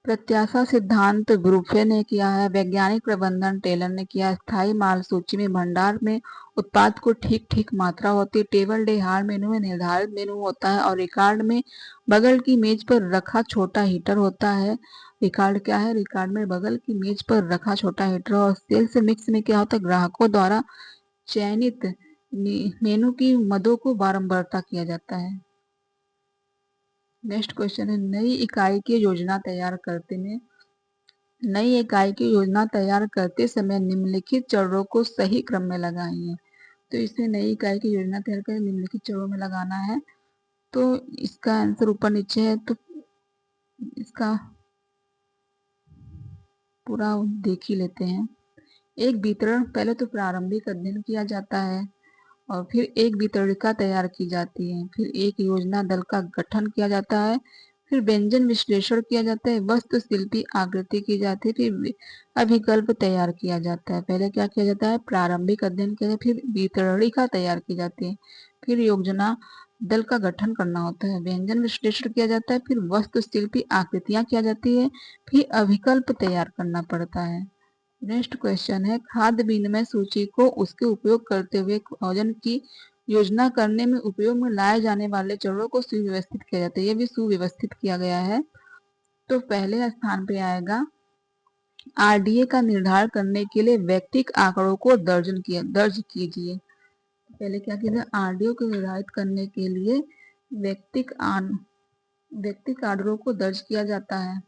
प्रत्याशा सिद्धांत ब्रूफे ने किया है, वैज्ञानिक प्रबंधन टेलर ने किया। स्थायी माल सूची में भंडार में उत्पाद को ठीक ठीक मात्रा होती है। टेबल डे हार्ड मेनू में निर्धारित मेनू होता है, और रिकॉर्ड में बगल की मेज पर रखा छोटा हीटर होता है। रिकॉर्ड क्या है? रिकॉर्ड में बगल की मेज पर रखा छोटा हीटर। और सेल्स मिक्स में क्या होता है? ग्राहकों द्वारा चयनित मेनू की मदों को बारंबारता किया जाता है। नेक्स्ट क्वेश्चन है, नई इकाई की योजना तैयार करते समय निम्नलिखित चरणों को सही क्रम में लगाइए। तो इसमें नई इकाई की योजना तैयार कर निम्नलिखित चरणों में लगाना है। तो इसका आंसर ऊपर नीचे है, तो इसका पूरा देख ही लेते हैं। एक वितरण, पहले तो प्रारंभिक अध्ययन किया जाता है, और फिर एक वितरणिका तैयार की जाती है, फिर एक योजना दल का गठन किया जाता है, फिर व्यंजन विश्लेषण किया जाता है, वास्तुशिल्पी आकृति की जाती है, फिर अभिकल्प तैयार किया जाता है। पहले क्या किया जाता है? प्रारंभिक अध्ययन किया जाता है, फिर वितरणिका तैयार की जाती है, फिर योजना दल का गठन करना होता है, व्यंजन विश्लेषण किया जाता है, फिर वास्तुशिल्पी आकृतियां किया जाती है, फिर अभिकल्प तैयार करना पड़ता है। नेक्स्ट क्वेश्चन है, खाद्य विनिमय सूची को उसके उपयोग करते हुए भोजन की योजना करने में उपयोग में लाए जाने वाले चरणों को सुव्यवस्थित किया जाता है। यह भी सुव्यवस्थित किया गया है। तो पहले स्थान पे आएगा आरडीए का निर्धारण करने के लिए व्यक्तिक आंकड़ों को दर्ज कीजिए। पहले क्या कीजिए? आरडीओ को निर्धारित करने के लिए व्यक्तिक आंकड़ों को दर्ज किया जाता है,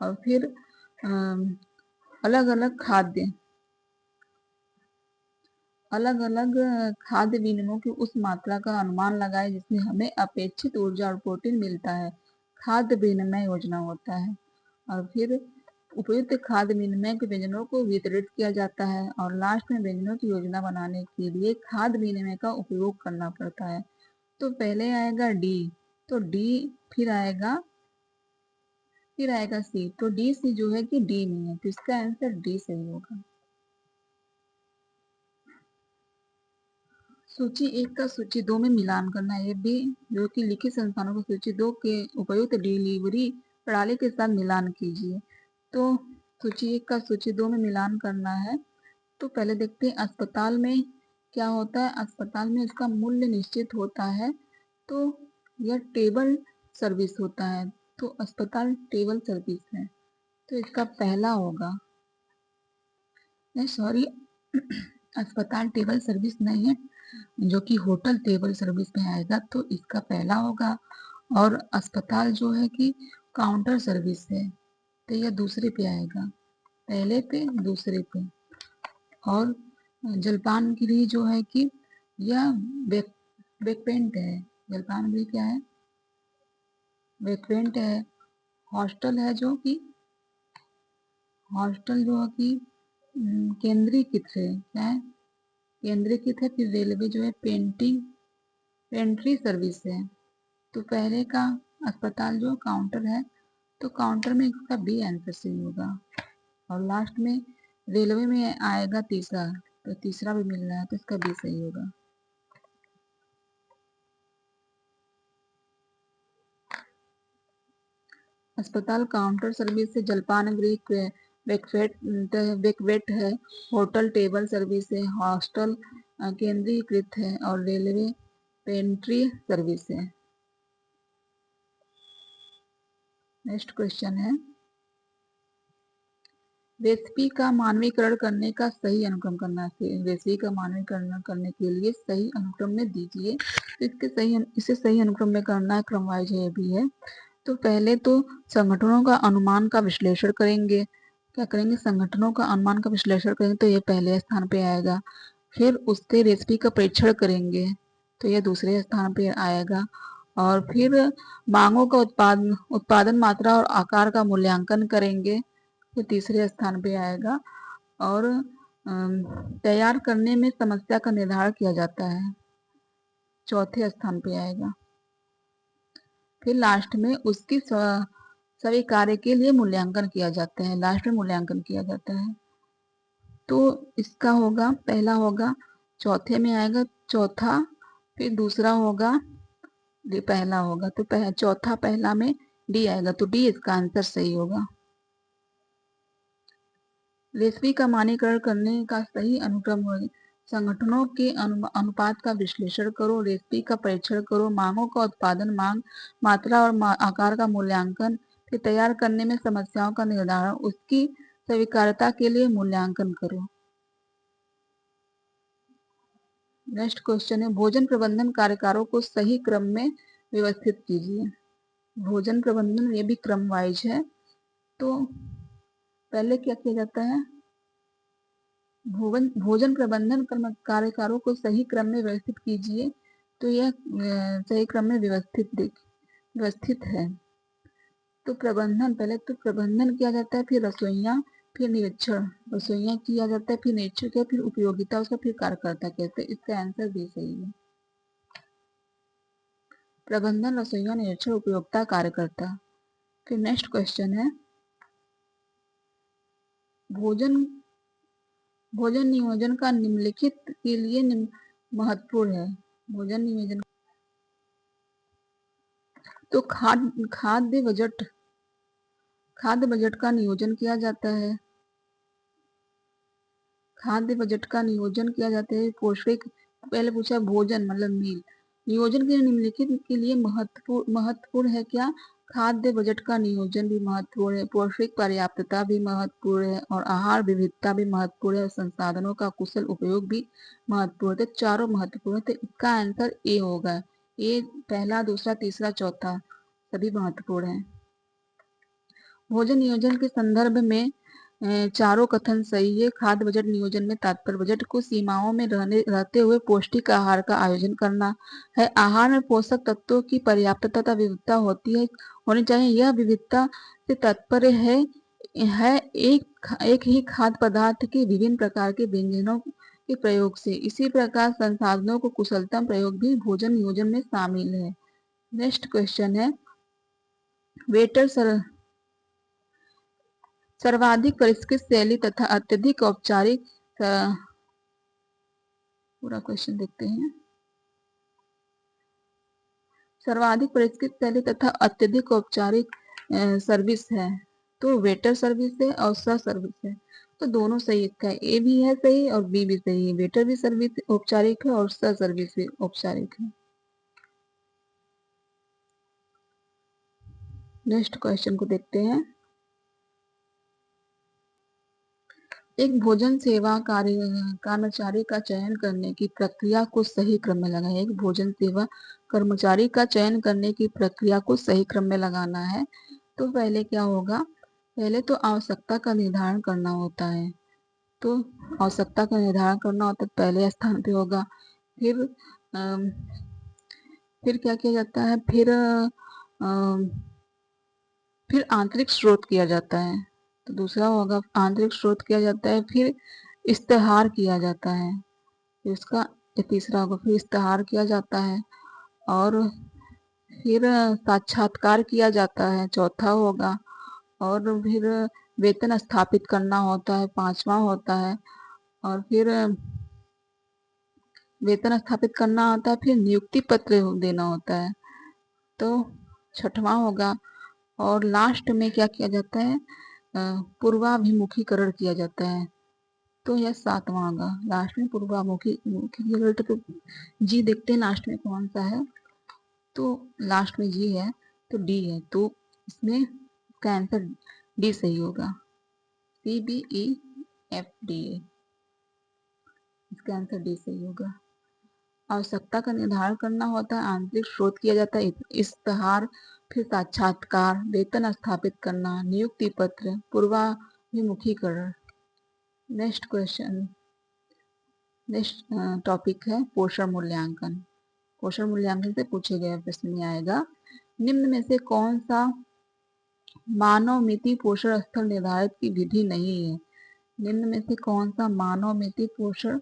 और फिर अलग अलग खाद्य विनिमयों की उस मात्रा का अनुमान लगाए जिसमें हमें अपेक्षित ऊर्जा और प्रोटीन मिलता है, खाद्य विनिमय योजना होता है। और फिर उपयुक्त खाद्य विनिमय के व्यंजनों को वितरित किया जाता है, और लास्ट में व्यंजनों की योजना बनाने के लिए खाद्य विनिमय का उपयोग करना पड़ता है। तो पहले आएगा डी, तो डी फिर आएगा सी, तो डी सी जो है कि डी में है, तो इसका आंसर डी सही होगा। सूची 1 का सूची 2 में मिलान करना है, भी जो कि लिखित संस्थानों को सूची 2 के उपयुक्त डिलीवरी प्रणाली के साथ मिलान कीजिए। तो सूची 1 का सूची 2 में मिलान करना है। तो पहले देखते हैं अस्पताल में क्या होता है। अस्पताल में इसका मूल्य निश्चित होता है, तो यह टेबल सर्विस होता है, तो अस्पताल टेबल सर्विस है, तो इसका पहला होगा। सॉरी अस्पताल टेबल सर्विस नहीं है, जो कि होटल टेबल सर्विस में आएगा, तो इसका पहला होगा। और अस्पताल जो है कि काउंटर सर्विस है, तो यह दूसरे पे आएगा, पहले पे दूसरे पे। और जलपानगिरी जो है कि यह वेकवेंट है, जलपानगिरी क्या है? वेकवेंट है। हॉस्टल है जो कि केंद्रीकृत है, क्या है? केंद्रीकृत है। फिर रेलवे जो है पेंट्री सर्विस है। तो पहले का अस्पताल जो काउंटर है, तो काउंटर में इसका बी आंसर सही होगा। और लास्ट में रेलवे में आएगा तीसरा, तो तीसरा भी मिल रहा है, तो इसका बी सही होगा। अस्पताल काउंटर सर्विस है, जलपान गृह वेकवेट है, होटल टेबल सर्विस है, हॉस्टल केंद्रीकृत है और रेलवे पेंट्री सर्विस है। नेक्स्ट क्वेश्चन है, रेसिपी का मानवीकरण करने का सही अनुक्रम करना है। रेसिपी का मानवीकरण करने के लिए सही अनुक्रम में दीजिए। तो इसे सही अनुक्रम में करना है, क्रम वाइज है भी है। तो पहले तो संगठनों का अनुमान का विश्लेषण करेंगे। क्या करेंगे? संगठनों का अनुमान का विश्लेषण करेंगे तो ये पहले स्थान पे आएगा। फिर उसके रेसिपी का परीक्षण करेंगे तो यह दूसरे स्थान पे आएगा। और फिर मांगों का उत्पादन मात्रा और आकार का मूल्यांकन करेंगे, ये तीसरे स्थान पे आएगा। और तैयार करने में समस्या का निर्धारण किया जाता है, चौथे स्थान पे आएगा। फिर लास्ट में उसकी सभी कार्य के लिए मूल्यांकन किया जाता है, लास्ट में मूल्यांकन किया जाता है। तो इसका होगा, पहला होगा, चौथे में आएगा चौथा, फिर दूसरा होगा, पहला होगा तो चौथा पहला में डी आएगा, तो डी इसका आंसर सही होगा। रेसिपी का मानकीकरण करने का सही अनुक्रम होगा, संगठनों के अनुपात का विश्लेषण करो, रेसिपी का परीक्षण करो, मांगों का उत्पादन, मांग मात्रा और आकार का मूल्यांकन, फिर तैयार करने में समस्याओं का निर्धारण, उसकी स्वीकार्यता के लिए मूल्यांकन करो। नेक्स्ट क्वेश्चन है, भोजन प्रबंधन कार्यकारों को सही क्रम में व्यवस्थित कीजिए। भोजन प्रबंधन ये भी क्रम वाइज है। तो पहले क्या किया जाता है? भोजन प्रबंधन कार्यकारों को सही क्रम में व्यवस्थित कीजिए, तो यह सही क्रम में व्यवस्थित है। तो प्रबंधन, पहले तो प्रबंधन किया जाता है, फिर रसोइयाँ, फिर निरीक्षण, रसोइयाँ किया जाता है, फिर निरीक्षण किया, फिर उपयोगिता उसका, फिर कार्यकर्ता कहते हैं। इसका आंसर भी सही है। प्रबंधन, रसोइया, निरीक्षण, उपयोगिता, कार्यकर्ता। फिर नेक्स्ट क्वेश्चन है, भोजन नियोजन का निम्नलिखित के लिए महत्वपूर्ण है। भोजन नियोजन तो खाद्य बजट का नियोजन किया जाता है। खाद्य बजट का नियोजन किया जाता है। पौष्टिक, पहले पूछा भोजन मतलब मील, नियोजन के निम्नलिखित के लिए महत्वपूर्ण है क्या? खाद्य बजट का नियोजन भी महत्वपूर्ण है, पौष्टिक पर्याप्तता भी महत्वपूर्ण है, और आहार विविधता भी महत्वपूर्ण है, और संसाधनों का कुशल उपयोग भी महत्वपूर्ण है। तो चारों महत्वपूर्ण है, तो इसका आंसर ए होगा। ए पहला, दूसरा, तीसरा, चौथा सभी महत्वपूर्ण है। भोजन नियोजन के संदर्भ में चारों कथन सही है। खाद्य बजट नियोजन में तात्पर्य बजट को सीमाओं में रहते हुए पौष्टिक आहार का आयोजन करना है। आहार में पोषक तत्वों की पर्याप्तता तथा विविधता होनी चाहिए। यह विविधता से तात्पर्य है एक ही खाद्य पदार्थ के विभिन्न प्रकार के व्यंजनों के प्रयोग से। इसी प्रकार संसाधनों को कुशलतम प्रयोग भी भोजन नियोजन में शामिल है। नेक्स्ट क्वेश्चन है, वेटर सर्वाधिक परिष्कृत शैली तथा अत्यधिक औपचारिक, पूरा क्वेश्चन देखते हैं। सर्वाधिक परिष्कृत शैली तथा अत्यधिक औपचारिक सर्विस है, तो वेटर सर्विस है और सर्विस है। तो दोनों सही, इसका ए भी है सही और बी भी सही है। वेटर भी सर्विस औपचारिक है और सर्विस भी औपचारिक है। नेक्स्ट क्वेश्चन को देखते हैं, एक भोजन सेवा कर्मचारी का चयन करने की प्रक्रिया को सही क्रम में लगाएं। एक भोजन सेवा कर्मचारी का चयन करने की प्रक्रिया को सही क्रम में लगाना है। तो पहले क्या होगा? पहले तो आवश्यकता का निर्धारण करना होता है। तो आवश्यकता का निर्धारण करना होता है, पहले स्थान पे होगा। फिर क्या किया जाता है? फिर आंतरिक स्रोत किया जाता है, तो दूसरा होगा आंतरिक स्रोत किया जाता है। फिर इस्तेहार किया जाता है, इसका तीसरा होगा। फिर इस्तेहार किया जाता है और फिर साक्षात्कार किया जाता है, चौथा होगा। और फिर वेतन स्थापित करना होता है, पांचवा होता है। और फिर वेतन स्थापित करना होता है, फिर नियुक्ति पत्र देना होता है, तो छठवां होगा। और लास्ट में क्या किया जाता है, पूर्वाभिमुखीकरण किया जाता है। तो यह 7वां होगा, लास्ट में पूर्वाभिमुखीकरण। तो जी देखते हैं लास्ट में कौन सा है, तो लास्ट में जी है तो डी है, तो इसमें इसका आंसर डी सही होगा, CBEFDA, इसका आंसर डी सही होगा। आवश्यकता का निर्धारण करना होता है, आंतरिक स्रोत किया जाता है, इश्तहार, फिर साक्षात्कार, वेतन स्थापित करना, नियुक्ति पत्र, पूर्वाभिमुखीकरण। नेक्स्ट क्वेश्चन, नेक्स्ट टॉपिक है पोषण मूल्यांकन। पोषण मूल्यांकन से पूछे गए प्रश्न में आएगा, निम्न में से कौन सा मानव मिति पोषण स्तर निर्धारित की विधि नहीं है। निम्न में से कौन सा मानव मिति पोषण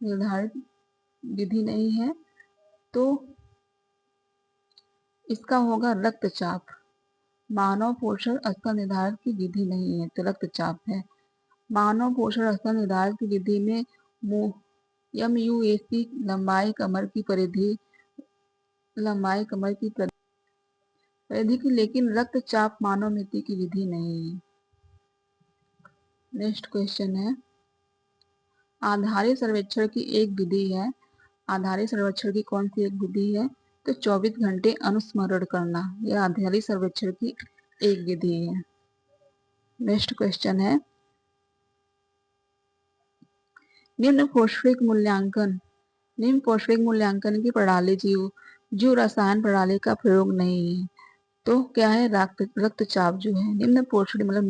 निर्धारित विधि नहीं है, तो इसका होगा रक्तचाप। मानव पोषण स्तर निर्धारित की विधि नहीं है तो रक्तचाप है। मानव पोषण स्तर निर्धारित की विधि में MUAC लंबाई कमर की परिधि की, लेकिन रक्तचाप मानव मिति की विधि नहीं है। नेक्स्ट क्वेश्चन है, आधारित सर्वेक्षण की एक विधि है। आधारित सर्वेक्षण की कौन सी एक विधि है, तो 24 घंटे अनुस्मरण करना, यह आधारित सर्वेक्षण की एक विधि है। नेक्स्ट क्वेश्चन है, निम्न पौष्टिक मूल्यांकन की प्रणाली जीव रसायन प्रणाली का प्रयोग नहीं है, तो क्या है, रक्तचाप जो है। निम्न पोषण मतलब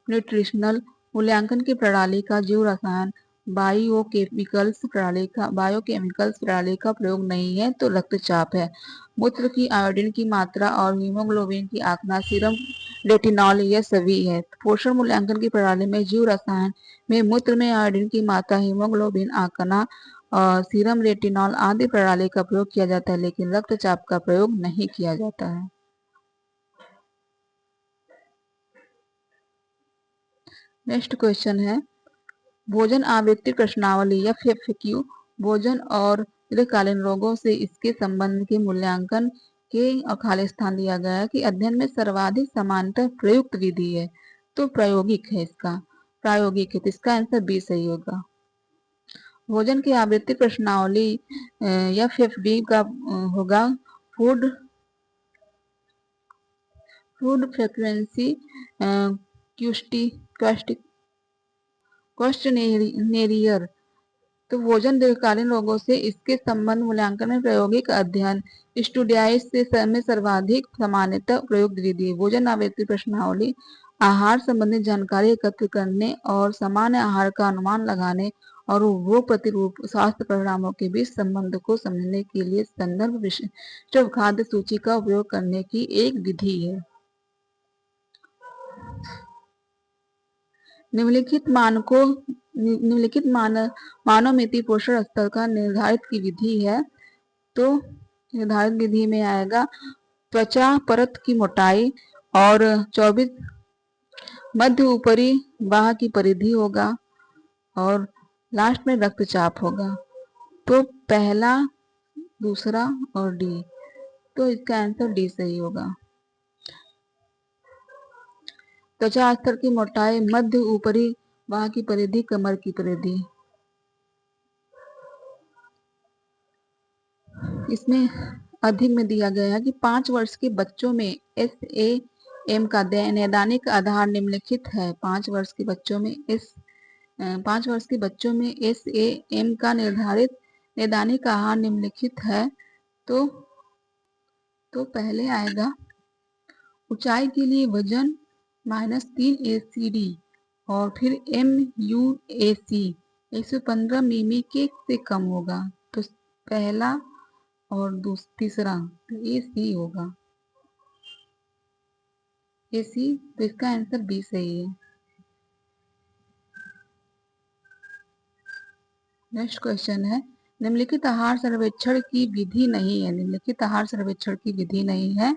न्यूट्रिशनल मूल्यांकन की प्रणाली का जीव रसायन बायोकेमिकल्स प्रणाली का प्रयोग नहीं है तो रक्तचाप है। मूत्र की आयोडीन की मात्रा और हीमोग्लोबिन की आंकना, सीरम रेटिनॉल, यह सभी है। पोषण मूल्यांकन की प्रणाली में जीव रसायन में मूत्र में आयोडीन की मात्रा, हीमोग्लोबिन आंकना और सीरम रेटिनॉल आदि प्रणाली का प्रयोग किया जाता है, लेकिन रक्तचाप का प्रयोग नहीं किया जाता है। नेक्स्ट क्वेश्चन है, भोजन आवृत्ति प्रश्नावली या FAQ, भोजन और दीर्घकालीन रोगों से इसके संबंध के मूल्यांकन के और खाली स्थान दिया गया है कि अध्ययन में सर्वाधिक समानता प्रयुक्त विधि है, तो प्रायोगिक है, प्रायोगिक है, तो इसका आंसर बी सही होगा। भोजन की आवृत्ति प्रश्नावली या FAQ का होगा फूड फ्रीक्वेंसी क्वेश्चनेरियर। तो भोजन दीर्घकालीन रोगों से इसके संबंध मूल्यांकन में प्रायोगिक अध्ययन स्टूडियाइज में सर्वाधिक सामान्यतः प्रयुक्त विधि। भोजन आवृत्ति प्रश्नावली आहार संबंधी जानकारी एकत्र करने और सामान्य आहार का अनुमान लगाने और रोग प्रतिरोध स्वास्थ्य परिणामों के बीच संबंध को समझने के लिए संदर्भ विशिष्ट खाद्य सूची का उपयोग करने की एक विधि है। निम्नलिखित मानव मिति पोषण स्तर का निर्धारित की विधि है, तो निर्धारित विधि में आएगा त्वचा परत की मोटाई और 24 मध्य ऊपरी बाह की परिधि होगा और लास्ट में रक्तचाप होगा। तो पहला, दूसरा और डी, तो इसका आंसर डी सही होगा। त्वचा स्तर की मोटाई, मध्य ऊपरी बाह की परिधि, कमर की परिधि। इसमें अधिक में दिया गया है कि 5 वर्ष के बच्चों में SAM का नैदानिक आधार निम्नलिखित है। 5 वर्ष के बच्चों में SAM का निर्धारित नैदानिक आहार निम्नलिखित है, तो पहले आएगा ऊंचाई के लिए वजन -3 ACD और फिर MUAC 115 मिमी के से कम होगा, तो पहला और तीसरा AC होगा, AC, तो इसका आंसर बी सही है। नेक्स्ट क्वेश्चन है, निम्नलिखित आहार सर्वेक्षण की विधि नहीं है। निम्नलिखित आहार सर्वेक्षण की विधि नहीं है,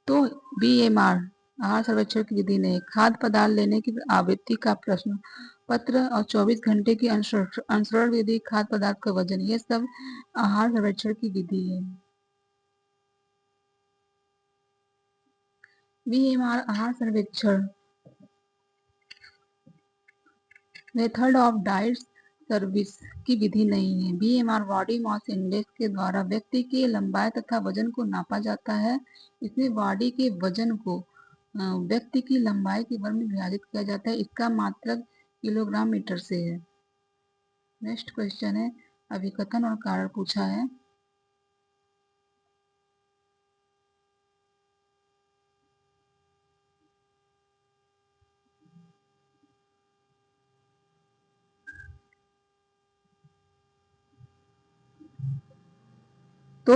तो BMR आहार सर्वेक्षण की विधि नहीं। खाद्य पदार्थ लेने की आवृत्ति का प्रश्न पत्र और 24 घंटे की अनुसरण विधि, खाद्य पदार्थ का वजन, ये सब आहार सर्वेक्षण की विधि है। बीएमआर आहार सर्वेक्षण मेथड ऑफ डाइट सर्विस की विधि नहीं है। बीएमआर बॉडी मास इंडेक्स के द्वारा व्यक्ति की लंबाई तथा वजन को नापा जाता है। इसमें बॉडी के वजन को व्यक्ति की लंबाई के वर्ग में विभाजित किया जाता है। इसका मात्रक किलोग्राम मीटर से है। नेक्स्ट क्वेश्चन है अभिकथन और कारण पूछा है। तो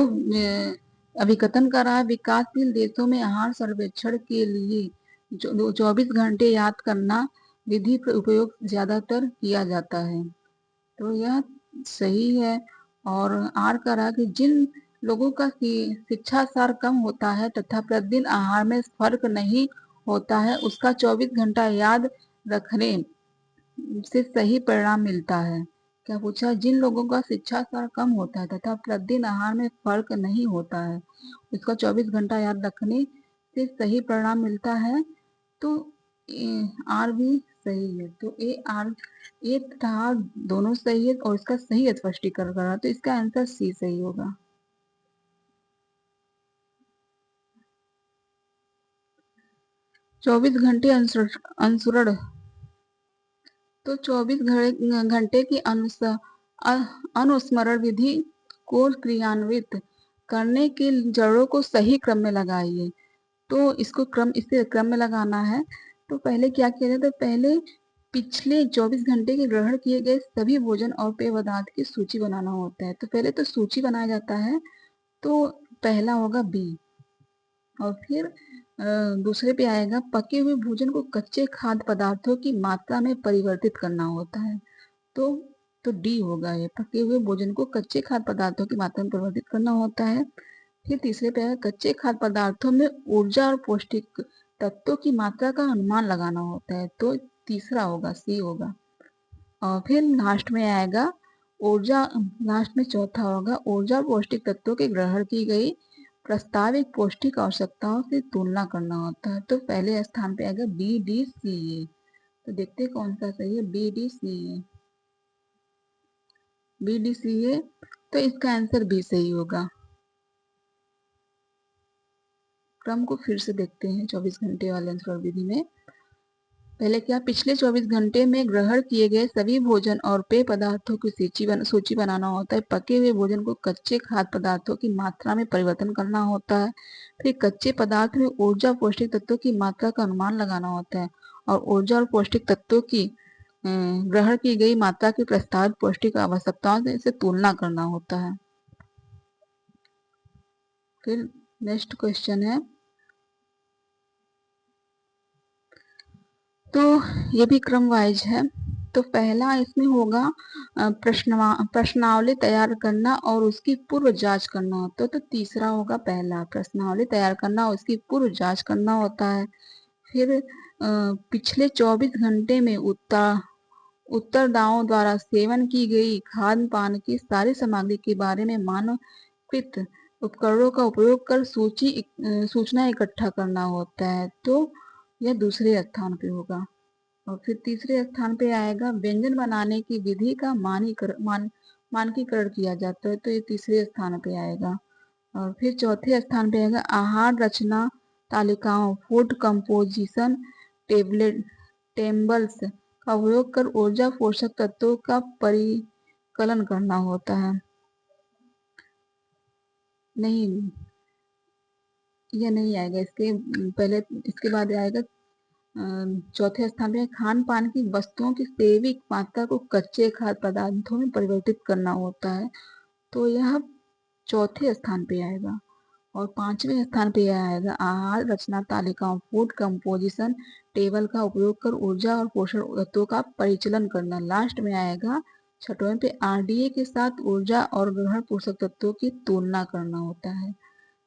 अभिकथन कर रहा है विकासशील देशों में आहार सर्वेक्षण के लिए 24 घंटे याद करना विधि का उपयोग ज्यादातर किया जाता है। तो यह सही है। और आर कर रहा है कि जिन लोगों का शिक्षा सार कम होता है तथा प्रतिदिन आहार में फर्क नहीं होता है उसका 24 घंटा याद रखने से सही परिणाम मिलता है। क्या पूछा? जिन लोगों का शिक्षा स्तर कम होता है तथा प्रतिदिन आहार में फर्क नहीं होता है उसका 24 घंटा याद रखने से सही परिणाम मिलता है। तो आर भी सही है। तो ए तथा आर दोनों सही है और इसका सही स्पष्टीकरण करा तो इसका आंसर सी सही होगा। चौबीस घंटे अनुसरण तो 24 घंटे की अनुस्मरण विधि को क्रियान्वित करने के जड़ों को सही क्रम में लगाइए। तो इसको इसे क्रम में लगाना है। तो पहले क्या किया जाता है? पहले पिछले 24 घंटे के ग्रहण किए गए सभी भोजन और पेय पदार्थ की सूची बनाना होता है। तो पहले तो सूची बनाया जाता है। तो पहला होगा बी। और फिर दूसरे पे आएगा पके हुए भोजन को कच्चे खाद्य पदार्थों की मात्रा में परिवर्तित करना होता है। तो तो डी होगा ये, पके हुए भोजन को कच्चे खाद्य पदार्थों की मात्रा में परिवर्तित करना होता है। फिर तीसरे पे आएगा कच्चे खाद्य पदार्थों में ऊर्जा और पौष्टिक तत्वों की मात्रा का अनुमान लगाना होता है। तो तीसरा होगा, सी होगा। और फिर लास्ट में आएगा ऊर्जा, लास्ट में चौथा होगा ऊर्जा और पौष्टिक तत्वों के ग्रहण की गई प्रस्तावित पौष्टिक आवश्यकताओं से तुलना करना होता है। तो पहले स्थान पे आएगा बी डी सी ए। तो देखते हैं कौन सा सही है। बी डी सी ए, बी डी सी ए। तो इसका आंसर बी सही होगा। क्रम को फिर से देखते हैं 24 घंटे वाले अनुसरण विधि में। पहले क्या, पिछले 24 घंटे में ग्रहण किए गए सभी भोजन और पेय पदार्थों की सूची बनाना होता है। पके हुए भोजन को कच्चे खाद्य पदार्थों की मात्रा में परिवर्तन करना होता है। फिर कच्चे पदार्थ में ऊर्जा और पौष्टिक तत्वों की मात्रा का अनुमान लगाना होता है और ऊर्जा और पौष्टिक तत्वों की ग्रहण की गई मात्रा की प्रस्तावित पौष्टिक आवश्यकताओं से तुलना करना होता है। फिर नेक्स्ट क्वेश्चन है, तो ये भी क्रम वाइज है। तो पहला इसमें होगा प्रश्नावली तैयार करना और उसकी पूर्व जांच करना होता है। तो तीसरा होगा पहला, प्रश्नावली तैयार करना और उसकी पूर्व जांच करना होता है। फिर पिछले 24 घंटे में उत्तरदाताओं द्वारा सेवन की गई खाद्य पान की सारी सामग्री के बारे में मानकीकृत उपकरणों का उपयोग कर सूचना इकट्ठा करना होता है। तो यह दूसरे स्थान पे होगा। और फिर तीसरे स्थान पे आएगा व्यंजन बनाने की विधि का मानकीकरण किया जाता है। तो ये तीसरे स्थान पे आएगा। और फिर चौथे स्थान पे आएगा आहार रचना तालिकाओं, फूड कंपोजिशन टेबल्स का उपयोग कर ऊर्जा पोषक तत्वों का परिकलन करना होता है। नहीं, यह नहीं आएगा। इसके पहले, इसके बाद आएगा चौथे स्थान पे खान पान की वस्तुओं की जैविक मात्रा को कच्चे खाद्य पदार्थों में परिवर्तित करना होता है। तो यह चौथे स्थान पे आएगा। और पांचवें स्थान पे आएगा आहार रचना तालिकाओं, फूड कंपोजिशन टेबल का उपयोग कर ऊर्जा और पोषण तत्वों का परिचलन करना। लास्ट में आएगा छठवें पे आरडीए के साथ ऊर्जा और ग्रहण पोषक तत्वों की तुलना करना होता है।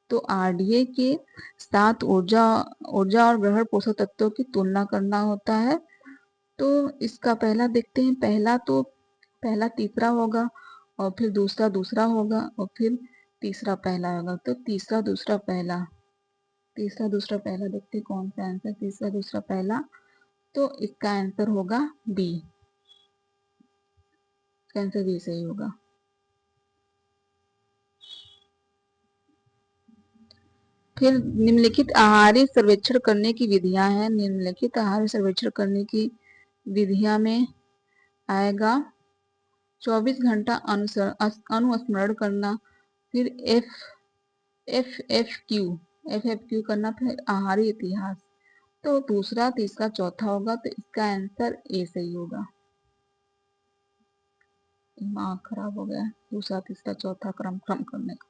तो आरडीए के साथ ऊर्जा ऊर्जा और ग्रहण पोषक तत्वों की तुलना करना होता है। तो इसका पहला देखते हैं। पहला तीसरा होगा और फिर दूसरा दूसरा होगा और फिर तीसरा पहला होगा। तो तीसरा दूसरा पहला, तीसरा दूसरा पहला देखते हैं कौन सा आंसर, तीसरा दूसरा पहला, तो इसका आंसर होगा बी, आंसर बी सही होगा। फिर निम्नलिखित आहारी सर्वेक्षण करने की विधियां हैं, निम्नलिखित आहारी सर्वेक्षण करने की विधियां में आएगा 24 घंटा अनुस्मरण करना, फिर एफ एफ क्यू करना, फिर आहारी इतिहास। तो दूसरा तीसरा चौथा होगा, तो इसका आंसर ए सही होगा। दिमाग खराब हो गया दूसरा तीसरा चौथा क्रम करने का।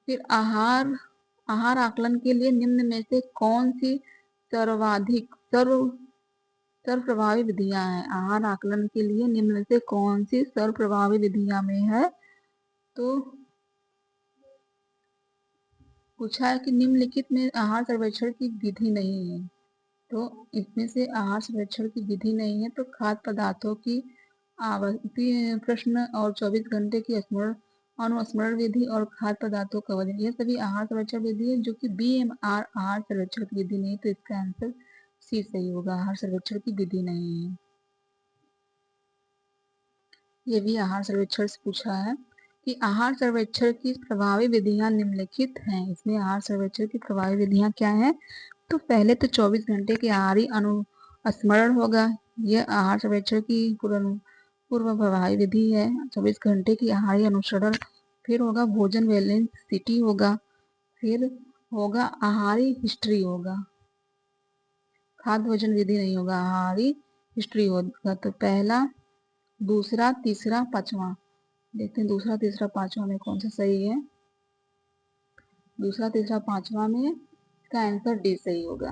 फिर आहार आकलन के लिए निम्न में से कौन सी सर्वाधिक सर्व प्रभावी विधियां हैं? आहार आकलन के लिए निम्न में से कौन सी सर्व प्रभावी विधियां में है? तो पूछा है कि निम्नलिखित में आहार सर्वेक्षण की विधि नहीं है, तो इसमें से आहार सर्वेक्षण की विधि नहीं है, तो खाद्य पदार्थों की आवर्ती प्रश्न और 24 घंटे की अनुस्मरण विधि और खाद्य पदार्थों का वजन, ये सभी आहार सर्वेक्षण विधि है, जो कि BMR आहार सर्वेक्षण की विधि नहीं, तो इसका आंसर सी सही होगा, आहार सर्वेक्षण की विधि नहीं है। ये भी आहार सर्वेक्षण से पूछा है कि आहार सर्वेक्षण की प्रभावी विधियां निम्नलिखित हैं। इसमें आहार सर्वेक्षण की प्रभावी विधियां क्या हैं? तो पहले तो 24 घंटे के आहारी अनुस्मरण होगा, यह आहार सर्वेक्षण की पूर्व प्रभावी विधि है। 24 घंटे की आहारी अनुसरण, फिर होगा भोजन बैलेंस सिटी होगा, फिर होगा आहारी हिस्ट्री होगा, खाद्य भोजन विधि नहीं होगा, आहारी हिस्ट्री होगा। तो पहला दूसरा तीसरा पांचवा, देखते हैं दूसरा तीसरा पांचवा में कौन सा सही है। दूसरा तीसरा पांचवा में इसका आंसर डी सही होगा।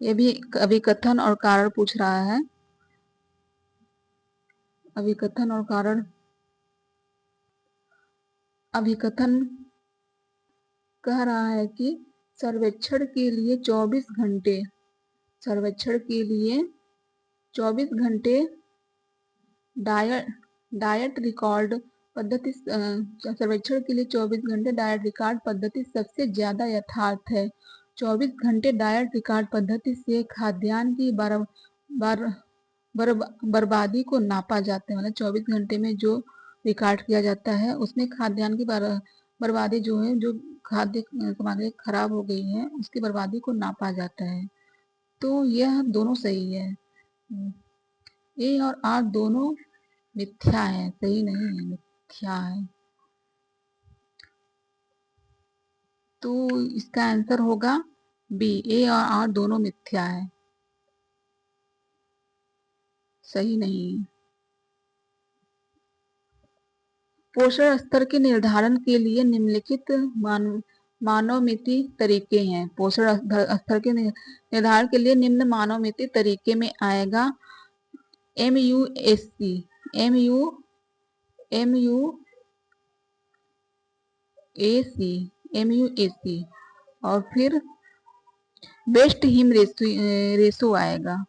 ये भी अभिकथन और कारण पूछ रहा है, अभिकथन और कारण। अभिकथन कह रहा है कि सर्वेक्षण के लिए 24 घंटे, सर्वेक्षण के लिए 24 घंटे डायट रिकॉर्ड पद्धति, सर्वेक्षण के लिए 24 घंटे डायट रिकॉर्ड पद्धति सबसे ज्यादा यथार्थ है। 24 घंटे डायट रिकॉर्ड पद्धति से खाद्यान्न की बर्बादी को नापा जाता है, मतलब 24 घंटे में जो रिकॉर्ड किया जाता है उसमें खाद्यान्न की बर्बादी जो है, जो खाद्य सामग्री खराब हो गई है उसकी बर्बादी को नापा जाता है। तो यह दोनों सही है, ए और आर दोनों मिथ्या है, सही नहीं है, मिथ्या है। तो इसका आंसर होगा बी, ए और आर दोनों मिथ्या है, सही नहीं है। पोषण स्तर के निर्धारण के लिए निम्नलिखित मानवमिति तरीके हैं। पोषण स्तर के निर्धारण के लिए निम्न मानवमिति तरीके में आएगा MUAC, MUAC और फिर बेस्ट हिम रेशो आएगा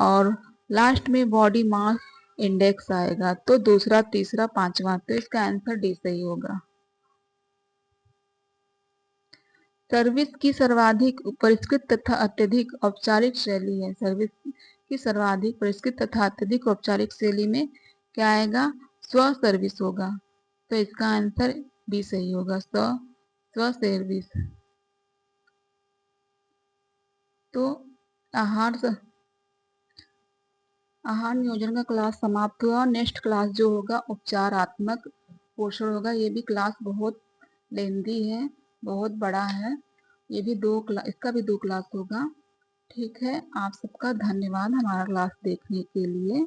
और लास्ट में बॉडी मास इंडेक्स आएगा। तो दूसरा तीसरा पांचवा, तो इसका आंसर डी सही होगा। सर्विस की सर्वाधिक परिष्कृत तथा अत्यधिक औपचारिक शैली है। सर्विस की सर्वाधिक परिष्कृत तथा अत्यधिक औपचारिक शैली में क्या आएगा? स्व सर्विस होगा, तो इसका आंसर बी सही होगा, स्व सर्विस। तो आहार नियोजन का क्लास समाप्त हुआ। नेक्स्ट क्लास जो होगा उपचारात्मक पोषण होगा। ये भी क्लास बहुत लेंदी है, बहुत बड़ा है, ये भी इसका भी 2 क्लास होगा। ठीक है, आप सबका धन्यवाद हमारा क्लास देखने के लिए।